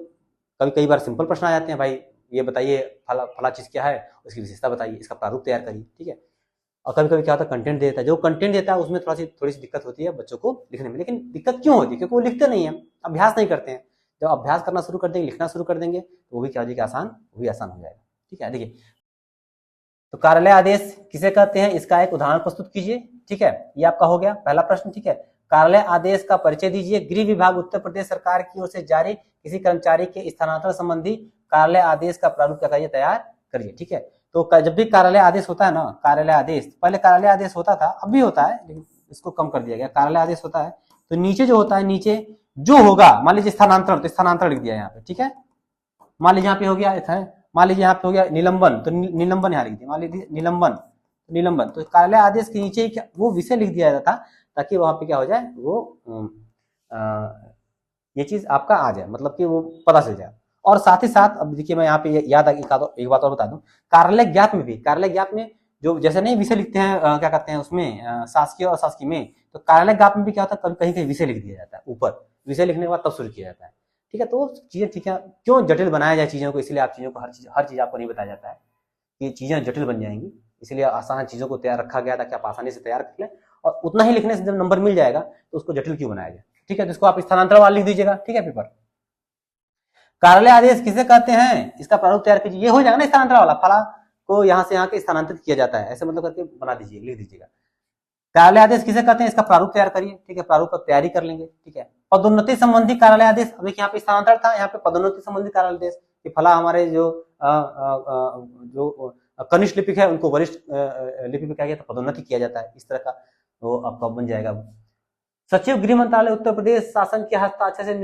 कई बार सिंपल प्रश्न आ जाते हैं, भाई ये बताइए फला चीज क्या है, उसकी विशेषता बताइए, इसका प्रारूप तैयार करिए, ठीक है। और कभी कभी क्या होता है कंटेंट देता है, जो कंटेंट देता है उसमें थोड़ी सी दिक्कत होती है बच्चों को लिखने में। लेकिन दिक्कत क्यों होती है, क्योंकि वो लिखते नहीं है, अभ्यास नहीं करते हैं। जब अभ्यास करना शुरू कर देंगे, लिखना शुरू कर देंगे, तो वो भी क्या हो जाएगा आसान, वो भी आसान हो जाएगा, ठीक है। देखिए तो कार्यालय आदेश किसे कहते हैं, इसका एक उदाहरण प्रस्तुत कीजिए, ठीक है। ये आपका हो गया पहला प्रश्न, ठीक है। कार्यालय आदेश का परिचय दीजिए। गृह विभाग उत्तर प्रदेश सरकार की ओर से जारी किसी कर्मचारी के स्थानांतरण संबंधी कार्यालय आदेश का प्रारूप क्या करिए, तैयार करिए, ठीक है। तो जब भी कार्यालय आदेश होता है ना, कार्यालय आदेश पहले कार्यालय आदेश होता था, अब भी होता है लेकिन इसको कम कर दिया गया। कार्यालय आदेश होता है तो नीचे जो होता है, नीचे जो होगा, मान लीजिए स्थानांतरण, तो स्थानांतरण लिख दिया यहाँ पे, ठीक है। मान लीजिए यहाँ पे हो गया, मान लीजिए यहाँ पे हो गया निलंबन, तो निलंबन यहाँ लिख दिया, मान लीजिए निलंबन, तो कार्यालय आदेश के नीचे क्या वो विषय लिख दिया जाता, ताकि वहां पे क्या हो जाए, वो ये चीज आपका आ जाए, मतलब कि वो पता चल जाए। और साथ ही साथ अब देखिए मैं यहाँ पे याद एक बात और बता दूं, कार्यालय ज्ञाप में भी, कार्यालय ज्ञाप में जो जैसे नहीं विषय लिखते हैं, क्या कहते हैं उसमें शासकीय और अशासकीय में, तो कार्यालय ज्ञाप में भी क्या होता है, कभी कहीं विषय लिख दिया जाता है ऊपर, विषय लिखने के बाद तब शुरू किया जाता है, ठीक है। तो चीजें ठीक है, क्यों जटिल बनाया जाए चीजों को, इसलिए आप चीजों को हर चीज आपको नहीं बताया जाता है, ये चीजें जटिल बन जाएंगी, इसलिए आसान चीजों को तैयार रखा गया ताकि आप आसानी से तैयार कर लें, और उतना ही लिखने से जब नंबर मिल जाएगा तो उसको जटिल क्यों बनाया जाए, ठीक है। तो इसको आप स्थानांतरण वाला लिख दीजिएगा, ठीक है। पेपर कार्यालय आदेश किसे कहते हैं, इसका प्रारूप तैयार कीजिए, ये हो जाएगा ना स्थानांतरण वाला, फला को यहाँ से यहाँ के स्थानांतरित किया जाता है, ऐसे मतलब करके बना दीजिए, लिख दीजिएगा। कार्यालय आदेश किसे कहते हैं, इसका प्रारूप तैयार करिए, ठीक है। प्रारूप पर तैयारी कर लेंगे, ठीक है। पदोन्नति संबंधी कार्यालय आदेश, अब यहाँ पे स्थानांतरण था, यहाँ पे पदोन्नति संबंधी कार्यालय आदेश, कि फला हमारे जो कनिष्ठ लिपिक है उनको वरिष्ठ लिपिक में क्या किया था, पदोन्नति किया जाता है। इस तरह का वो आपका बन जाएगा। सचिव गृह मंत्रालय उत्तर प्रदेश शासन के हस्ताक्षर से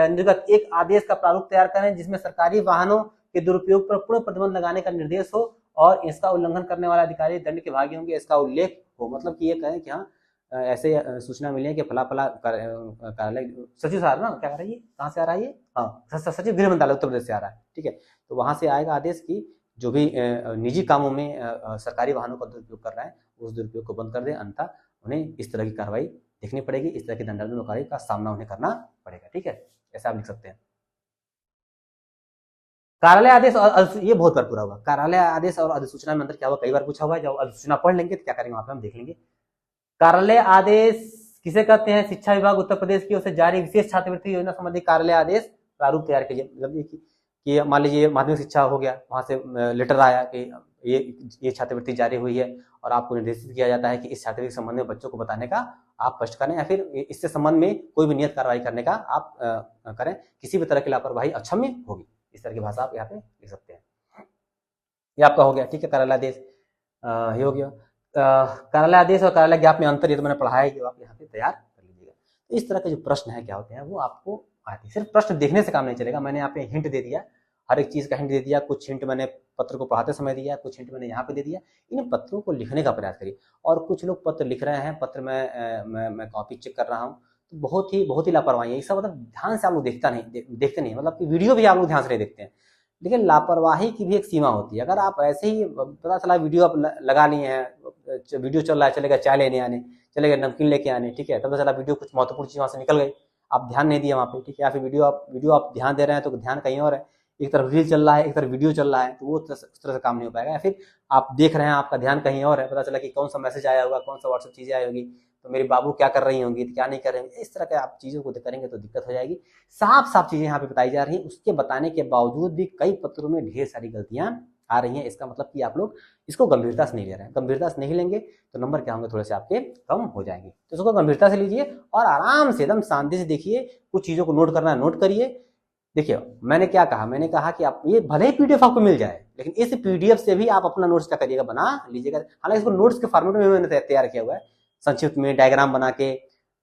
निर्गत एक आदेश का प्रारूप तैयार करें जिसमें सरकारी वाहनों के दुरुपयोग पर पूर्ण प्रतिबंध लगाने का निर्देश हो और इसका उल्लंघन करने वाला अधिकारी दंड के भागी होंगे, इसका उल्लेख हो। मतलब कि ये कहें कि हाँ ऐसे सूचना मिली है कि फला फला कार्यालय, सचिव साहब ना क्या कर रही है, कहाँ से आ रहा है ये, हाँ सचिव गृह मंत्रालय उत्तर प्रदेश से आ रहा है, ठीक है। तो वहां से आएगा आदेश की जो भी निजी कामों में सरकारी वाहनों का दुरुपयोग कर रहा है उस दुरुपयोग को बंद कर दे, अन्यथा उन्हें इस तरह की कार्रवाई देखनी पड़ेगी, इस तरह की दंडात्मक कार्रवाई का सामना उन्हें करना पड़ेगा, ठीक है। ऐसा आप लिख सकते हैं। कार्यालय आदेश और ये बहुत बार पूरा हुआ, कार्यालय आदेश और अधिसूचना में अंतर क्या हुआ, कई बार पूछा हुआ है। जब अधिसूचना पढ़ लेंगे तो क्या करेंगे वहां पे हम देख लेंगे। कार्यालय आदेश किसे कहते हैं, शिक्षा विभाग उत्तर प्रदेश की ओर से जारी विशेष छात्रवृत्ति योजना संबंधी कार्यालय आदेश प्रारूप तैयार कीजिए। मतलब कि मान लीजिए माध्यमिक शिक्षा हो गया, वहां से लेटर आया कि ये छात्रवृत्ति जारी हुई है और आपको निर्देशित किया जाता है कि इस छात्रवृत्ति के संबंध में बच्चों को बताने का आप स्पष्ट करें, या फिर इससे संबंध में कोई भी नियत कार्रवाई करने का आप करें, किसी भी तरह की लापरवाही अक्षम्य होगी। इस तरह की भाषा आप यहाँ पे लिख सकते हैं। ये आपका हो गया, ठीक है। कार्यालय आदेश ये हो गया। कार्यालय आदेश और कार्यालय ज्ञापन में अंतर ये तो मैंने पढ़ाया है, आप यहाँ पे तैयार कर लीजिएगा। तो इस तरह के जो प्रश्न है क्या होते हैं वो आपको आते हैं। सिर्फ प्रश्न देखने से काम नहीं चलेगा, मैंने यहाँ पे हिंट दे दिया, हर एक चीज का हिंट दे दिया, कुछ हिंट मैंने पत्र को पढ़ाते समय दिया, कुछ हिंट मैंने यहाँ पे दे दिया। इन पत्रों को लिखने का प्रयास करिए। और कुछ लोग पत्र लिख रहे हैं, पत्र में मैं कॉपी चेक कर रहा हूँ, तो बहुत ही लापरवाही है। इसका मतलब ध्यान से आप लोग देखते नहीं, मतलब कि वीडियो भी आप लोग ध्यान से नहीं देखते हैं। लेकिन लापरवाही की भी एक सीमा होती है। अगर आप ऐसे ही पता चला वीडियो आप लगा लिए हैं, वीडियो चल रहा है, चलेगा चाय लेने आने, चलेगा नमकीन लेके आने, ठीक है, तब चला वीडियो कुछ महत्वपूर्ण चीज वहां से निकल गई, आप ध्यान नहीं दिया वहां पे, ठीक है। या फिर वीडियो आप ध्यान दे रहे हैं तो ध्यान कहीं और है, एक तरफ रील चल रहा है, एक तरफ वीडियो चल रहा है, तो वो उस तरह से काम नहीं हो पाएगा। या फिर आप देख रहे हैं, आपका ध्यान कहीं और है, पता चला कि कौन सा मैसेज आया होगा, कौन सा व्हाट्सएप चीजें आई होगी, तो मेरे बाबू क्या कर रही होंगी, क्या नहीं कर रही होंगी, इस तरह के आप चीजों को करेंगे तो दिक्कत हो जाएगी। साफ चीजें यहाँ पे बताई जा रही है, उसके बताने के बावजूद भी कई पत्रों में ढेर सारी गलतियां आ रही हैं। इसका मतलब कि आप लोग इसको गंभीरता से नहीं ले रहे हैं। गंभीरता से नहीं लेंगे तो नंबर क्या होंगे, थोड़े से आपके कम हो जाएंगे। तो इसको गंभीरता से लीजिए और आराम से एकदम शांति से देखिए। कुछ चीजों को नोट करना है नोट करिए। देखिए मैंने क्या कहा, मैंने कहा कि आप ये भले ही पीडीएफ आपको मिल जाए, लेकिन इस पीडीएफ से भी आप अपना नोट्स क्या करिएगा, बना लीजिएगा। हालांकि इसको नोट्स के फॉर्मेट में मैंने तैयार किया हुआ है, संक्षिप्त में डायग्राम बना के,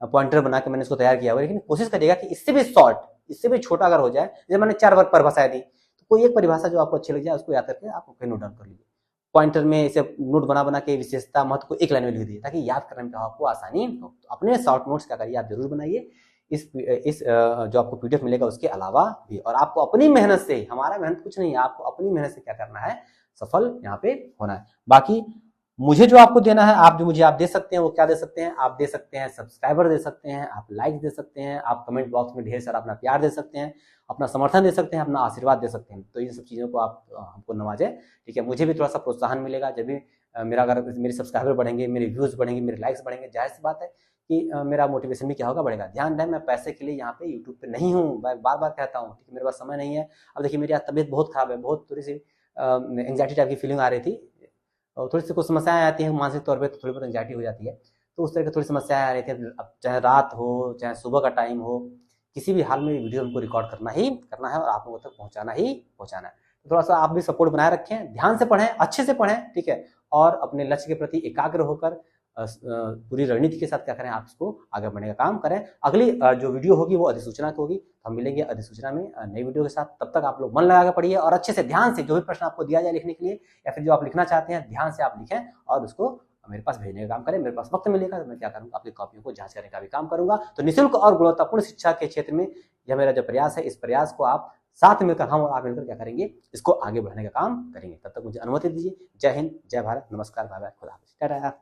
पॉइंटर बना के मैंने इसको तैयार किया हुआ है। लेकिन कोशिश करिएगा कि इससे भी शॉर्ट, इससे भी छोटा अगर हो जाए, जैसे मैंने 4 वर्ग परिभाषाएं दी, तो कोई एक परिभाषा जो आपको अच्छी लग जाए उसको याद करके आप फिर नोट डाउन कर लीजिए। पॉइंटर में इसे नोट बना के विशेषता महत्व को एक लाइन में लिख दीजिए ताकि याद करने में आपको आसानी हो। तो अपने शॉर्ट नोट्स क्या करिए, आप जरूर बनाइए इस जो आपको पीडीएफ मिलेगा उसके अलावा भी। और आपको अपनी मेहनत से, हमारा मेहनत कुछ नहीं है, आपको अपनी मेहनत से क्या करना है, सफल यहाँ पे होना है। बाकी मुझे जो आपको देना है, आप जो मुझे आप दे सकते हैं वो क्या दे सकते हैं, आप दे सकते हैं सब्सक्राइबर दे सकते हैं, आप लाइक दे सकते हैं, आप कमेंट बॉक्स में ढेर सारा अपना प्यार दे सकते हैं, अपना समर्थन दे सकते हैं, अपना आशीर्वाद दे सकते हैं। तो इन सब चीजों को आप हमको नवाजें, ठीक है। मुझे भी थोड़ा सा प्रोत्साहन मिलेगा जब भी अगर मेरे सब्सक्राइबर बढ़ेंगे, मेरे व्यूज बढ़ेंगे, मेरे लाइक्स बढ़ेंगे, जाहिर सी बात है कि मेरा मोटिवेशन भी क्या होगा, बढ़ेगा। ध्यान दें, मैं पैसे के लिए यहाँ पे यूट्यूब पे नहीं हूँ, मैं बार बार कहता हूँ, ठीक है। मेरे पास समय नहीं है। अब देखिए मेरी तबीयत बहुत खराब है, बहुत थोड़ी सी एंग्जाइटी टाइप की फीलिंग आ रही थी, और थोड़ी सी कुछ समस्याएं आती हैं मानसिक तौर पे, तो थोड़ी बहुत एंग्जाइटी हो जाती है। तो उस तरह की थोड़ी समस्याएं आ रही थी। अब चाहे रात हो चाहे सुबह का टाइम हो, किसी भी हाल में वीडियो हमको रिकॉर्ड करना है और आप लोगों तक पहुंचाना है। तो थोड़ा सा आप भी सपोर्ट बनाए रखें, ध्यान से पढ़ें, अच्छे से पढ़ें, ठीक है। और अपने लक्ष्य के प्रति एकाग्र होकर पूरी रणनीति के साथ क्या करें, आप इसको आगे बढ़ने का काम करें। अगली जो वीडियो होगी वो अधिसूचना की होगी, तो हम मिलेंगे अधिसूचना में नई वीडियो के साथ। तब तक आप लोग मन लगा के पढ़िए और अच्छे से ध्यान से जो भी प्रश्न आपको दिया जाए लिखने के लिए, या फिर जो आप लिखना चाहते हैं, ध्यान से आप लिखें और उसको मेरे पास भेजने का काम करें। मेरे पास वक्त मिलेगा तो मैं क्या करूंगा, आपकी कॉपियों को जांच करने का भी काम करूंगा। तो निःशुल्क और गुणवत्तापूर्ण शिक्षा के क्षेत्र में यह मेरा जो प्रयास है, इस प्रयास को आप साथ मिलकर, हम और आप मिलकर क्या करेंगे, इसको आगे बढ़ाने का काम करेंगे। तब तक मुझे अनुमति दीजिए। जय हिंद, जय भारत, नमस्कार, बाय बाय, खुदा हाफिज़, टाटा।